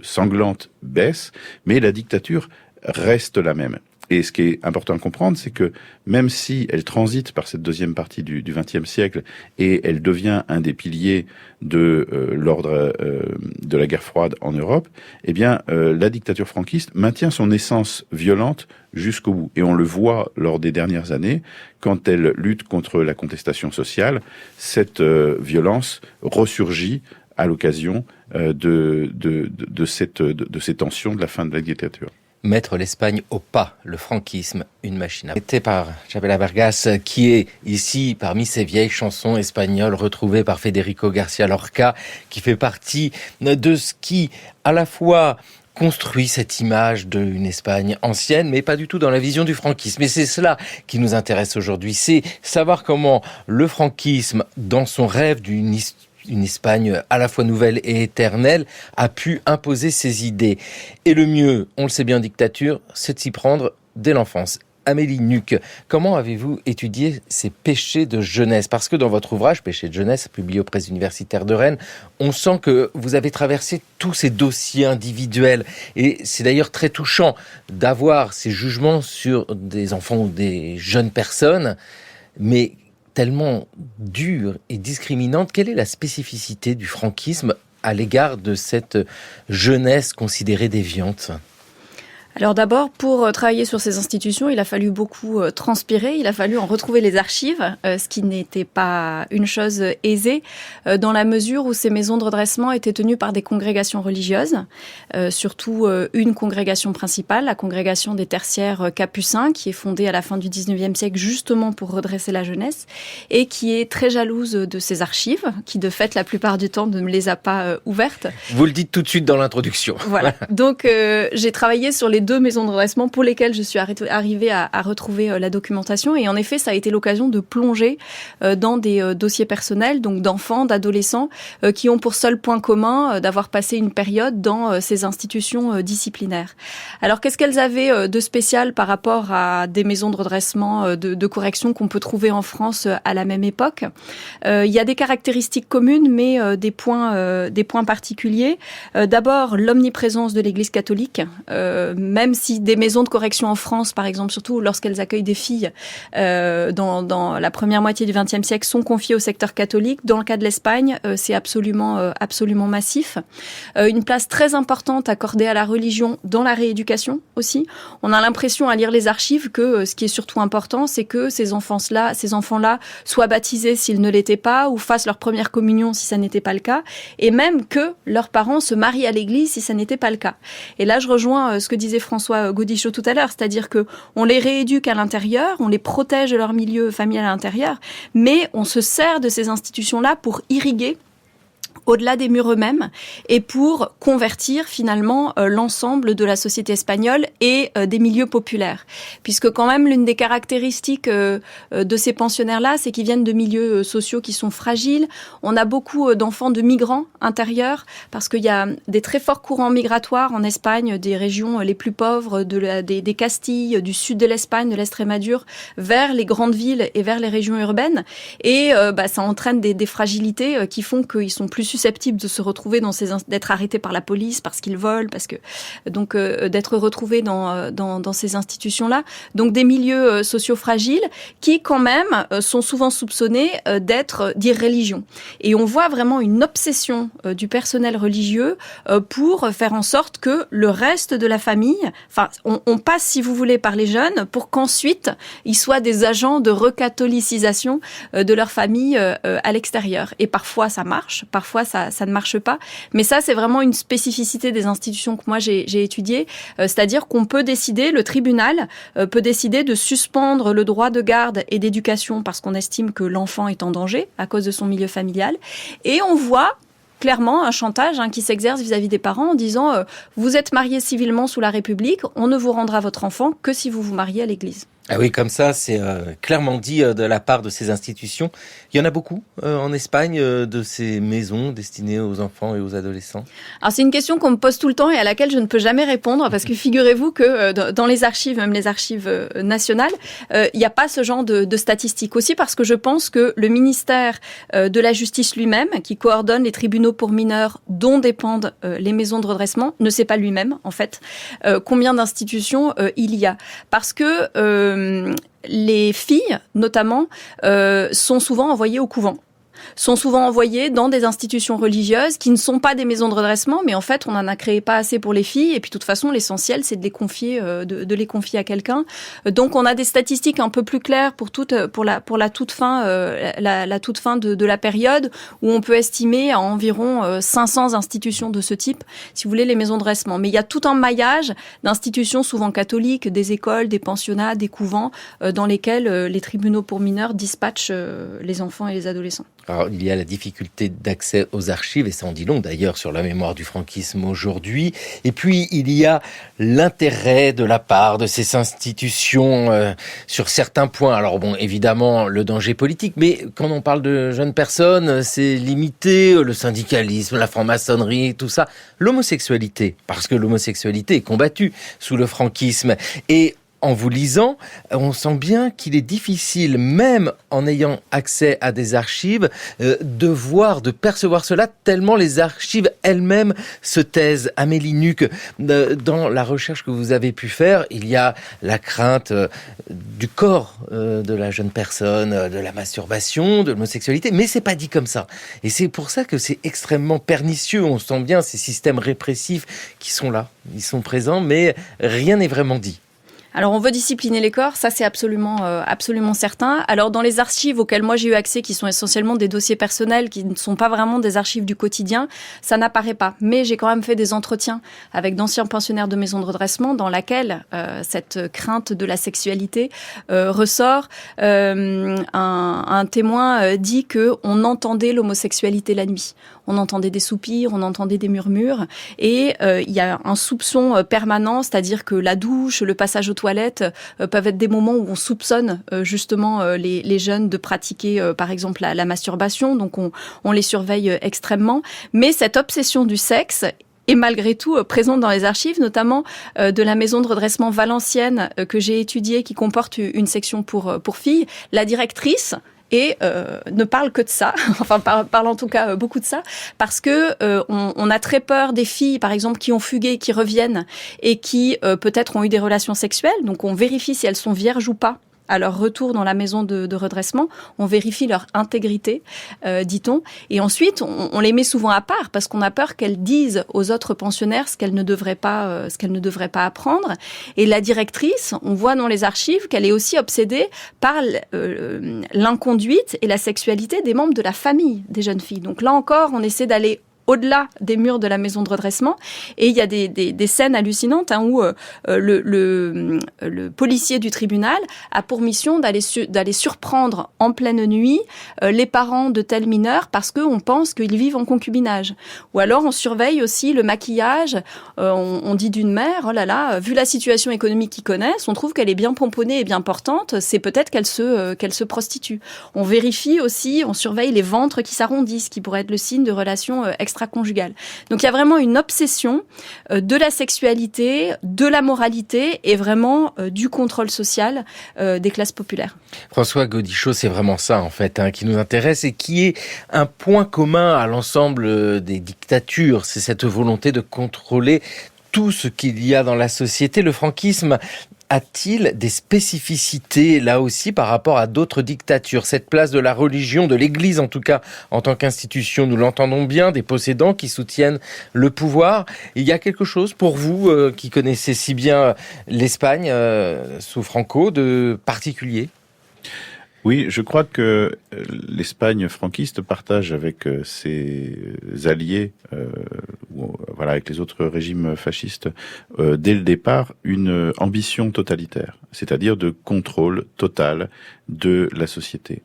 sanglante baissent, mais la dictature reste la même. Et ce qui est important à comprendre, c'est que même si elle transite par cette deuxième partie du XXe siècle et elle devient un des piliers de l'ordre de la guerre froide en Europe, eh bien, la dictature franquiste maintient son essence violente jusqu'au bout. Et on le voit lors des dernières années, quand elle lutte contre la contestation sociale, cette violence ressurgit à l'occasion de ces tensions de la fin de la dictature. Mettre l'Espagne au pas, le franquisme, une machine à... C'était par Chabela Vargas, qui est ici parmi ces vieilles chansons espagnoles retrouvées par Federico García Lorca, qui fait partie de ce qui, à la fois, construit cette image d'une Espagne ancienne, mais pas du tout dans la vision du franquisme. Et c'est cela qui nous intéresse aujourd'hui, c'est savoir comment le franquisme, dans son rêve une Espagne à la fois nouvelle et éternelle, a pu imposer ses idées. Et le mieux, on le sait bien en dictature, c'est de s'y prendre dès l'enfance. Amélie Nuc, comment avez-vous étudié ces péchés de jeunesse ? Parce que dans votre ouvrage, Péchés de jeunesse, publié aux presses universitaires de Rennes, on sent que vous avez traversé tous ces dossiers individuels. Et c'est d'ailleurs très touchant d'avoir ces jugements sur des enfants ou des jeunes personnes, mais tellement dure et discriminante. Quelle est la spécificité du franquisme à l'égard de cette jeunesse considérée déviante ? Alors d'abord, pour travailler sur ces institutions, il a fallu beaucoup transpirer, il a fallu en retrouver les archives, ce qui n'était pas une chose aisée, dans la mesure où ces maisons de redressement étaient tenues par des congrégations religieuses, surtout une congrégation principale, la congrégation des tertiaires capucins, qui est fondée à la fin du 19e siècle justement pour redresser la jeunesse, et qui est très jalouse de ces archives, qui de fait la plupart du temps ne me les a pas ouvertes. Vous le dites tout de suite dans l'introduction. Voilà. Donc j'ai travaillé sur les 2 maisons de redressement pour lesquelles je suis arrivée à retrouver la documentation. Et en effet, ça a été l'occasion de plonger dans des dossiers personnels, donc d'enfants, d'adolescents, qui ont pour seul point commun d'avoir passé une période dans ces institutions disciplinaires. Alors, qu'est-ce qu'elles avaient de spécial par rapport à des maisons de redressement, de correction qu'on peut trouver en France à la même époque ? Il y a des caractéristiques communes, mais des points particuliers. D'abord, l'omniprésence de l'Église catholique, même si des maisons de correction en France, par exemple, surtout lorsqu'elles accueillent des filles dans la première moitié du XXe siècle, sont confiées au secteur catholique. Dans le cas de l'Espagne, c'est absolument massif. Une place très importante accordée à la religion dans la rééducation aussi. On a l'impression à lire les archives que ce qui est surtout important, c'est que ces enfants-là soient baptisés s'ils ne l'étaient pas, ou fassent leur première communion si ça n'était pas le cas, et même que leurs parents se marient à l'église si ça n'était pas le cas. Et là, je rejoins ce que disait François Gaudichaud tout à l'heure, c'est-à-dire que on les rééduque à l'intérieur, on les protège de leur milieu familial à l'intérieur, mais on se sert de ces institutions-là pour irriguer au-delà des murs eux-mêmes et pour convertir finalement l'ensemble de la société espagnole et des milieux populaires. Puisque quand même l'une des caractéristiques de ces pensionnaires-là, c'est qu'ils viennent de milieux sociaux qui sont fragiles. On a beaucoup d'enfants de migrants intérieurs parce qu'il y a des très forts courants migratoires en Espagne, des régions les plus pauvres des Castilles, du sud de l'Espagne, de l'Estrémadure, vers les grandes villes et vers les régions urbaines. Et ça entraîne des fragilités qui font qu'ils sont plus susceptibles de se retrouver d'être arrêtés par la police parce qu'ils volent, d'être retrouvés dans ces institutions-là. Donc des milieux sociaux fragiles qui quand même sont souvent soupçonnés d'être d'irréligion. Et on voit vraiment une obsession du personnel religieux pour faire en sorte que le reste de la famille, on passe si vous voulez par les jeunes pour qu'ensuite ils soient des agents de recatholicisation de leur famille à l'extérieur. Et parfois ça marche, parfois ça ne marche pas. Mais ça, c'est vraiment une spécificité des institutions que moi j'ai étudiées. C'est-à-dire qu'on peut décider, le tribunal peut décider de suspendre le droit de garde et d'éducation parce qu'on estime que l'enfant est en danger à cause de son milieu familial. Et on voit clairement un chantage qui s'exerce vis-à-vis des parents en disant vous êtes mariés civilement sous la République, on ne vous rendra votre enfant que si vous vous mariez à l'église. Ah oui, comme ça, c'est clairement dit de la part de ces institutions. Il y en a beaucoup en Espagne de ces maisons destinées aux enfants et aux adolescents. Alors c'est une question qu'on me pose tout le temps et à laquelle je ne peux jamais répondre parce que figurez-vous que dans les archives, même les archives nationales, il n'y a pas ce genre de statistiques. Aussi parce que je pense que le ministère de la Justice lui-même, qui coordonne les tribunaux pour mineurs dont dépendent les maisons de redressement, ne sait pas lui-même, en fait, combien d'institutions il y a. Parce que les filles, notamment, sont souvent envoyées au couvent. Sont souvent envoyés dans des institutions religieuses qui ne sont pas des maisons de redressement, mais en fait, on n'en a créé pas assez pour les filles. Et puis, de toute façon, l'essentiel, c'est de les confier, de les confier à quelqu'un. Donc, on a des statistiques un peu plus claires pour la toute fin, la toute fin de la période, où on peut estimer à environ 500 institutions de ce type, si vous voulez, les maisons de redressement. Mais il y a tout un maillage d'institutions souvent catholiques, des écoles, des pensionnats, des couvents, dans lesquels les tribunaux pour mineurs dispatchent les enfants et les adolescents. Alors, il y a la difficulté d'accès aux archives, et ça en dit long d'ailleurs sur la mémoire du franquisme aujourd'hui. Et puis, il y a l'intérêt de la part de ces institutions sur certains points. Alors bon, évidemment, le danger politique, mais quand on parle de jeunes personnes, c'est limité, le syndicalisme, la franc-maçonnerie, tout ça. L'homosexualité, parce que l'homosexualité est combattue sous le franquisme. Et en vous lisant, on sent bien qu'il est difficile, même en ayant accès à des archives, de percevoir cela, tellement les archives elles-mêmes se taisent. Amélie Nuc, dans la recherche que vous avez pu faire, il y a la crainte du corps de la jeune personne, de la masturbation, de l'homosexualité, mais c'est pas dit comme ça. Et c'est pour ça que c'est extrêmement pernicieux. On sent bien ces systèmes répressifs qui sont là, ils sont présents, mais rien n'est vraiment dit. Alors, on veut discipliner les corps, ça c'est absolument certain. Alors, dans les archives auxquelles moi j'ai eu accès, qui sont essentiellement des dossiers personnels, qui ne sont pas vraiment des archives du quotidien, ça n'apparaît pas. Mais j'ai quand même fait des entretiens avec d'anciens pensionnaires de maisons de redressement dans laquelle cette crainte de la sexualité ressort. Un témoin dit que on entendait l'homosexualité la nuit. On entendait des soupirs, on entendait des murmures, et il y a un soupçon permanent, c'est-à-dire que la douche, le passage aux toilettes peuvent être des moments où on soupçonne justement les jeunes de pratiquer par exemple la masturbation, donc on les surveille extrêmement. Mais cette obsession du sexe est malgré tout présente dans les archives, notamment de la maison de redressement valencienne que j'ai étudiée, qui comporte une section pour filles. La directrice ne parle que de ça, enfin parle en tout cas beaucoup de ça, parce que on a très peur des filles, par exemple, qui ont fugué, qui reviennent et qui peut-être ont eu des relations sexuelles. Donc on vérifie si elles sont vierges ou pas à leur retour dans la maison de redressement. On vérifie leur intégrité, dit-on. Et ensuite, on les met souvent à part parce qu'on a peur qu'elles disent aux autres pensionnaires ce qu'elles ne devraient pas apprendre. Et la directrice, on voit dans les archives qu'elle est aussi obsédée par l'inconduite et la sexualité des membres de la famille des jeunes filles. Donc là encore, on essaie d'aller au-delà des murs de la maison de redressement. Et il y a des scènes hallucinantes où le policier du tribunal a pour mission d'aller surprendre en pleine nuit les parents de tels mineurs parce qu'on pense qu'ils vivent en concubinage. Ou alors on surveille aussi le maquillage. On dit d'une mère, oh là là, vu la situation économique qu'ils connaissent, on trouve qu'elle est bien pomponnée et bien portante, c'est peut-être qu'elle se prostitue. On vérifie aussi, on surveille les ventres qui s'arrondissent, qui pourraient être le signe de relations extra-conjugales. Donc il y a vraiment une obsession de la sexualité, de la moralité et vraiment du contrôle social des classes populaires. François Gaudichaud, c'est vraiment ça en fait qui nous intéresse et qui est un point commun à l'ensemble des dictatures, c'est cette volonté de contrôler tout ce qu'il y a dans la société. Le franquisme a-t-il des spécificités, là aussi, par rapport à d'autres dictatures? Cette place de la religion, de l'Église en tout cas, en tant qu'institution, nous l'entendons bien, des possédants qui soutiennent le pouvoir. Il y a quelque chose pour vous, qui connaissez si bien l'Espagne, sous Franco, de particulier? Oui, je crois que l'Espagne franquiste partage avec ses alliés, voilà, avec les autres régimes fascistes, dès le départ, une ambition totalitaire, c'est-à-dire de contrôle total de la société.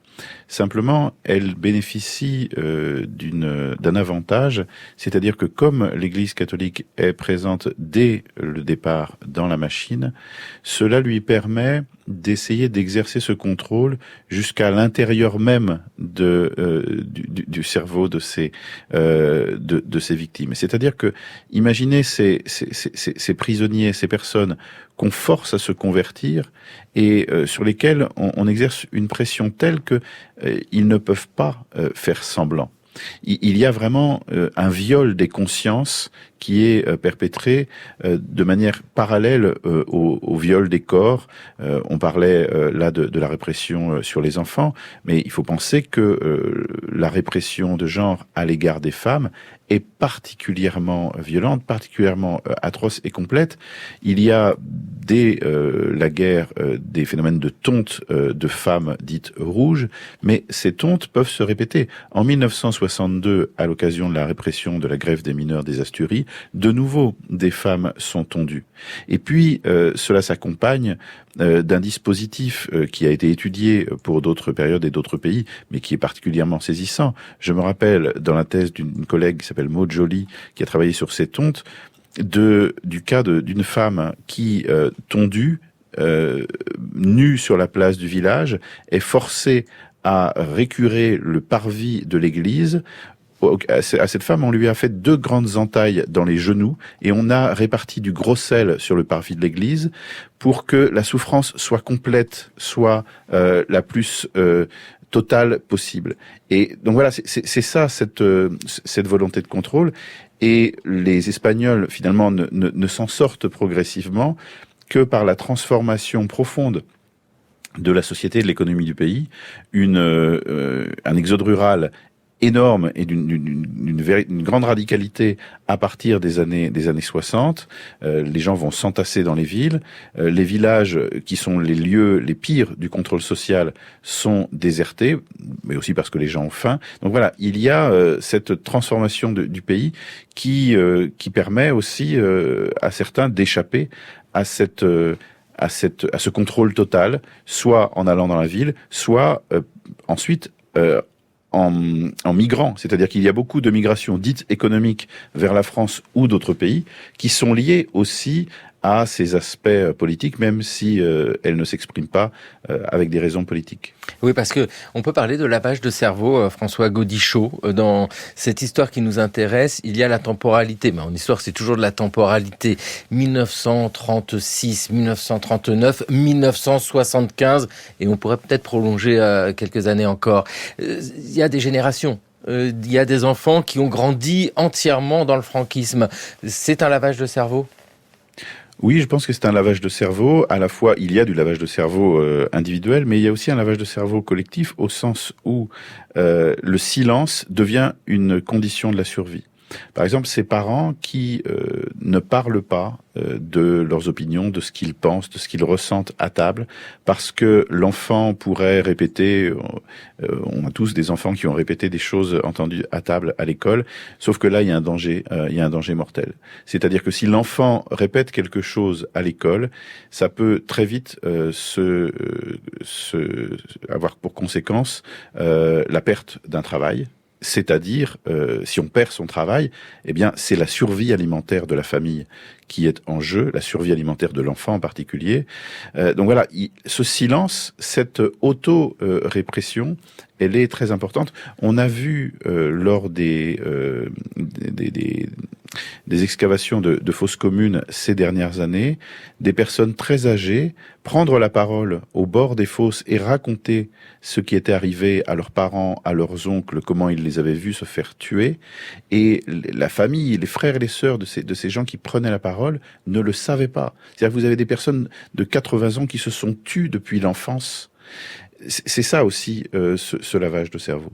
Simplement, elle bénéficie d'un avantage, c'est-à-dire que comme l'Église catholique est présente dès le départ dans la machine, cela lui permet d'essayer d'exercer ce contrôle jusqu'à l'intérieur même du cerveau de ces victimes. C'est-à-dire que, imaginez ces prisonniers, ces personnes qu'on force à se convertir et sur lesquels on exerce une pression telle que ils ne peuvent pas faire semblant. Il y a vraiment un viol des consciences qui est perpétré de manière parallèle au viol des corps. On parlait là de la répression sur les enfants, mais il faut penser que la répression de genre à l'égard des femmes est particulièrement violente, particulièrement atroce et complète. Il y a dès la guerre des phénomènes de tonte de femmes dites rouges, mais ces tontes peuvent se répéter. En 1962, à l'occasion de la répression de la grève des mineurs des Asturies, de nouveau des femmes sont tondues. Et puis cela s'accompagne d'un dispositif qui a été étudié pour d'autres périodes et d'autres pays, mais qui est particulièrement saisissant. Je me rappelle dans la thèse d'une collègue qui s'appelle Maud Joly, qui a travaillé sur ces tontes, du cas d'une femme qui, tondue, nue sur la place du village, est forcée à récurer le parvis de l'église. À cette femme, on lui a fait 2 grandes entailles dans les genoux et on a réparti du gros sel sur le parvis de l'église pour que la souffrance soit complète, soit la plus totale possible. Et donc voilà, c'est ça cette volonté de contrôle. Et les Espagnols, finalement, ne s'en sortent progressivement que par la transformation profonde de la société et de l'économie du pays, un exode rural énorme et d'une grande radicalité à partir des années 60. Les gens vont s'entasser dans les villes. Les villages, qui sont les lieux les pires du contrôle social, sont désertés, mais aussi parce que les gens ont faim. Donc voilà, il y a cette transformation du pays qui permet aussi à certains d'échapper à ce contrôle total, soit en allant dans la ville, soit ensuite en migrant. C'est-à-dire qu'il y a beaucoup de migrations dites économiques vers la France ou d'autres pays qui sont liées aussi à ces aspects politiques, même si elles ne s'expriment pas avec des raisons politiques. Oui, parce que on peut parler de lavage de cerveau, François Gaudichaud. Dans cette histoire qui nous intéresse, il y a la temporalité. Mais en histoire, c'est toujours de la temporalité. 1936, 1939, 1975, et on pourrait peut-être prolonger quelques années encore. Il y a des générations. Il y a des enfants qui ont grandi entièrement dans le franquisme. C'est un lavage de cerveau ? Oui, je pense que c'est un lavage de cerveau. À la fois, il y a du lavage de cerveau individuel, mais il y a aussi un lavage de cerveau collectif, au sens où le silence devient une condition de la survie. Par exemple, ces parents qui ne parlent pas de leurs opinions, de ce qu'ils pensent, de ce qu'ils ressentent à table, parce que l'enfant pourrait répéter, on a tous des enfants qui ont répété des choses entendues à table à l'école, sauf que là, il y a un danger mortel. C'est-à-dire que si l'enfant répète quelque chose à l'école, ça peut très vite avoir pour conséquence la perte d'un travail. C'est-à-dire, si on perd son travail, eh bien, c'est la survie alimentaire de la famille qui est en jeu, la survie alimentaire de l'enfant en particulier. Donc voilà, ce silence, cette auto-répression, elle est très importante. On a vu lors des excavations de fosses communes ces dernières années, des personnes très âgées prendre la parole au bord des fosses et raconter ce qui était arrivé à leurs parents, à leurs oncles, comment ils les avaient vus se faire tuer. Et la famille, les frères et les sœurs de ces gens qui prenaient la parole ne le savaient pas. C'est-à-dire que vous avez des personnes de 80 ans qui se sont tues depuis l'enfance. C'est ça aussi, ce lavage de cerveau.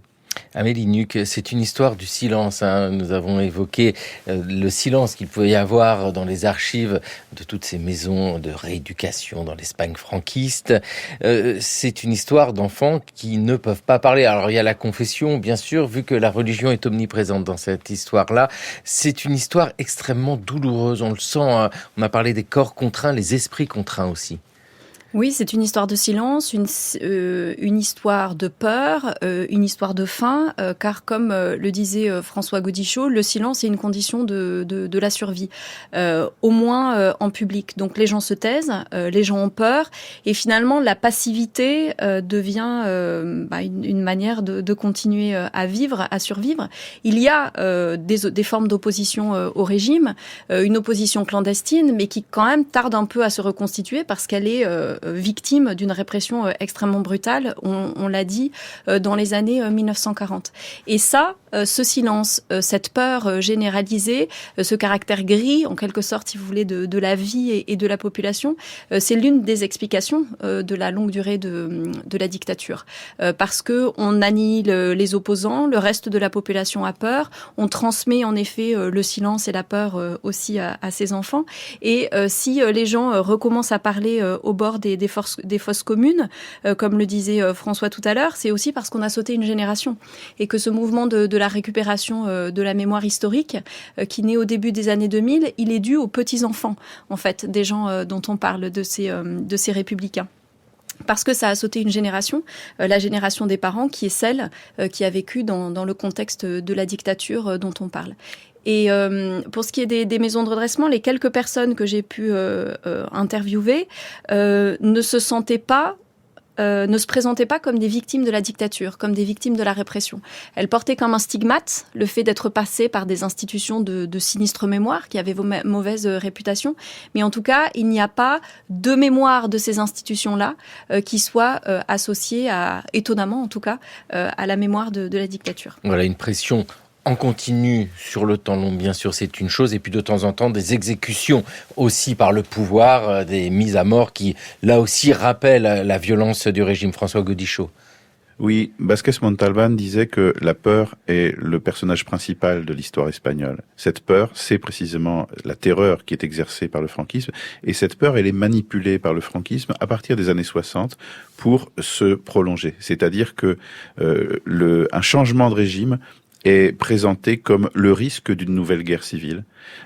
Amélie Nuc, c'est une histoire du silence. Nous avons évoqué le silence qu'il pouvait y avoir dans les archives de toutes ces maisons de rééducation dans l'Espagne franquiste. C'est une histoire d'enfants qui ne peuvent pas parler. Alors il y a la confession, bien sûr, vu que la religion est omniprésente dans cette histoire-là. C'est une histoire extrêmement douloureuse. On le sent, on a parlé des corps contraints, les esprits contraints aussi. Oui, c'est une histoire de silence, une histoire de peur, une histoire de faim, car comme le disait François Gaudichaud, le silence est une condition de la survie, au moins en public. Donc les gens se taisent, les gens ont peur, et finalement la passivité devient une manière de continuer à vivre, à survivre. Il y a des formes d'opposition au régime, une opposition clandestine, mais qui quand même tarde un peu à se reconstituer parce qu'elle est victime d'une répression extrêmement brutale, on l'a dit, dans les années 1940. Et ça, ce silence, cette peur généralisée, ce caractère gris, en quelque sorte, si vous voulez, de la vie et de la population, c'est l'une des explications de la longue durée de la dictature. Parce que on annihile les opposants, le reste de la population a peur, on transmet en effet le silence et la peur aussi à ses enfants. Et si les gens recommencent à parler au bord des fosses communes, comme le disait François tout à l'heure, c'est aussi parce qu'on a sauté une génération et que ce mouvement de la récupération de la mémoire historique qui naît au début des années 2000, il est dû aux petits-enfants, en fait, des gens dont on parle, de ces républicains. Parce que ça a sauté une génération, la génération des parents, qui est celle qui a vécu dans le contexte de la dictature dont on parle. Et pour ce qui est des maisons de redressement, les quelques personnes que j'ai pu interviewer ne se présentaient pas comme des victimes de la dictature, comme des victimes de la répression. Elles portaient comme un stigmate le fait d'être passées par des institutions de sinistre mémoire qui avaient mauvaise réputation. Mais en tout cas, il n'y a pas de mémoire de ces institutions-là qui soit associée étonnamment en tout cas, à la mémoire de la dictature. Voilà, une pression en continu sur le temps long, bien sûr, c'est une chose. Et puis de temps en temps, des exécutions aussi par le pouvoir, des mises à mort qui, là aussi, rappellent la violence du régime. François Gaudichaud. Oui, Vázquez Montalbán disait que la peur est le personnage principal de l'histoire espagnole. Cette peur, c'est précisément la terreur qui est exercée par le franquisme. Et cette peur, elle est manipulée par le franquisme à partir des années 60 pour se prolonger. C'est-à-dire que un changement de régime est présenté comme le risque d'une nouvelle guerre civile.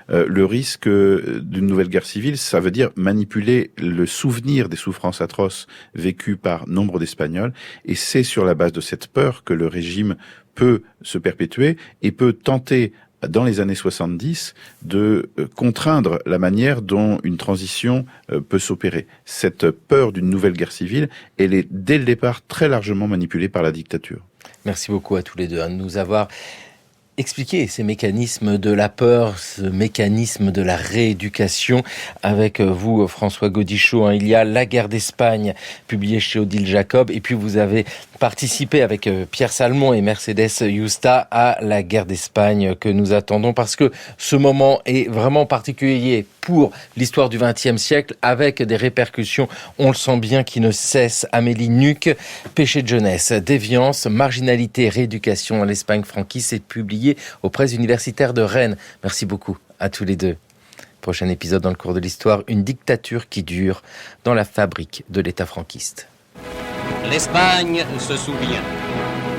Le risque d'une nouvelle guerre civile, ça veut dire manipuler le souvenir des souffrances atroces vécues par nombre d'Espagnols, et c'est sur la base de cette peur que le régime peut se perpétuer et peut tenter, dans les années 70, de contraindre la manière dont une transition peut s'opérer. Cette peur d'une nouvelle guerre civile, elle est dès le départ très largement manipulée par la dictature. Merci beaucoup à tous les deux de nous avoir expliqué ces mécanismes de la peur, ce mécanisme de la rééducation. Avec vous, François Gaudichaud, il y a La guerre d'Espagne, publié chez Odile Jacob, et puis vous avez participé avec Pierre Salmon et Mercedes Yusta à La guerre d'Espagne que nous attendons, parce que ce moment est vraiment particulier pour l'histoire du XXe siècle, avec des répercussions, on le sent bien, qui ne cessent. Amélie Nuc, Péché de jeunesse, déviance, marginalité, rééducation à l'Espagne franquiste, c'est publié aux presses universitaires de Rennes. Merci beaucoup à tous les deux. Prochain épisode dans le cours de l'histoire, une dictature qui dure dans la fabrique de l'État franquiste. L'Espagne se souvient.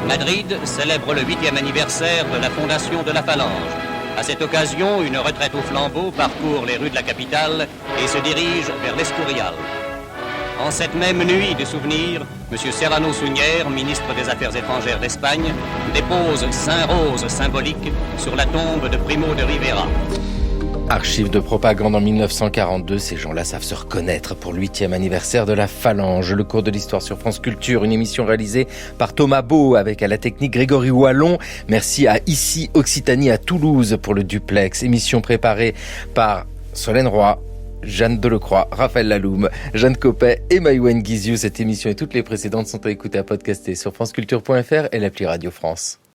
Madrid célèbre le 8e anniversaire de la fondation de la Phalange. À cette occasion, une retraite au flambeau parcourt les rues de la capitale et se dirige vers l'Escurial. En cette même nuit de souvenirs, M. Serrano Suñer, ministre des Affaires étrangères d'Espagne, dépose 5 roses symboliques sur la tombe de Primo de Rivera. Archives de propagande en 1942, ces gens-là savent se reconnaître pour le 8e anniversaire de la Phalange. Le cours de l'histoire sur France Culture, une émission réalisée par Thomas Beau avec à la technique Grégory Wallon. Merci à Ici Occitanie à Toulouse pour le duplex. Émission préparée par Solène Roy, Jeanne Delecroix, Raphaël Laloum, Jeanne Copet et Maïwen Guiziou. Cette émission et toutes les précédentes sont à écouter, à podcaster sur franceculture.fr et l'appli Radio France.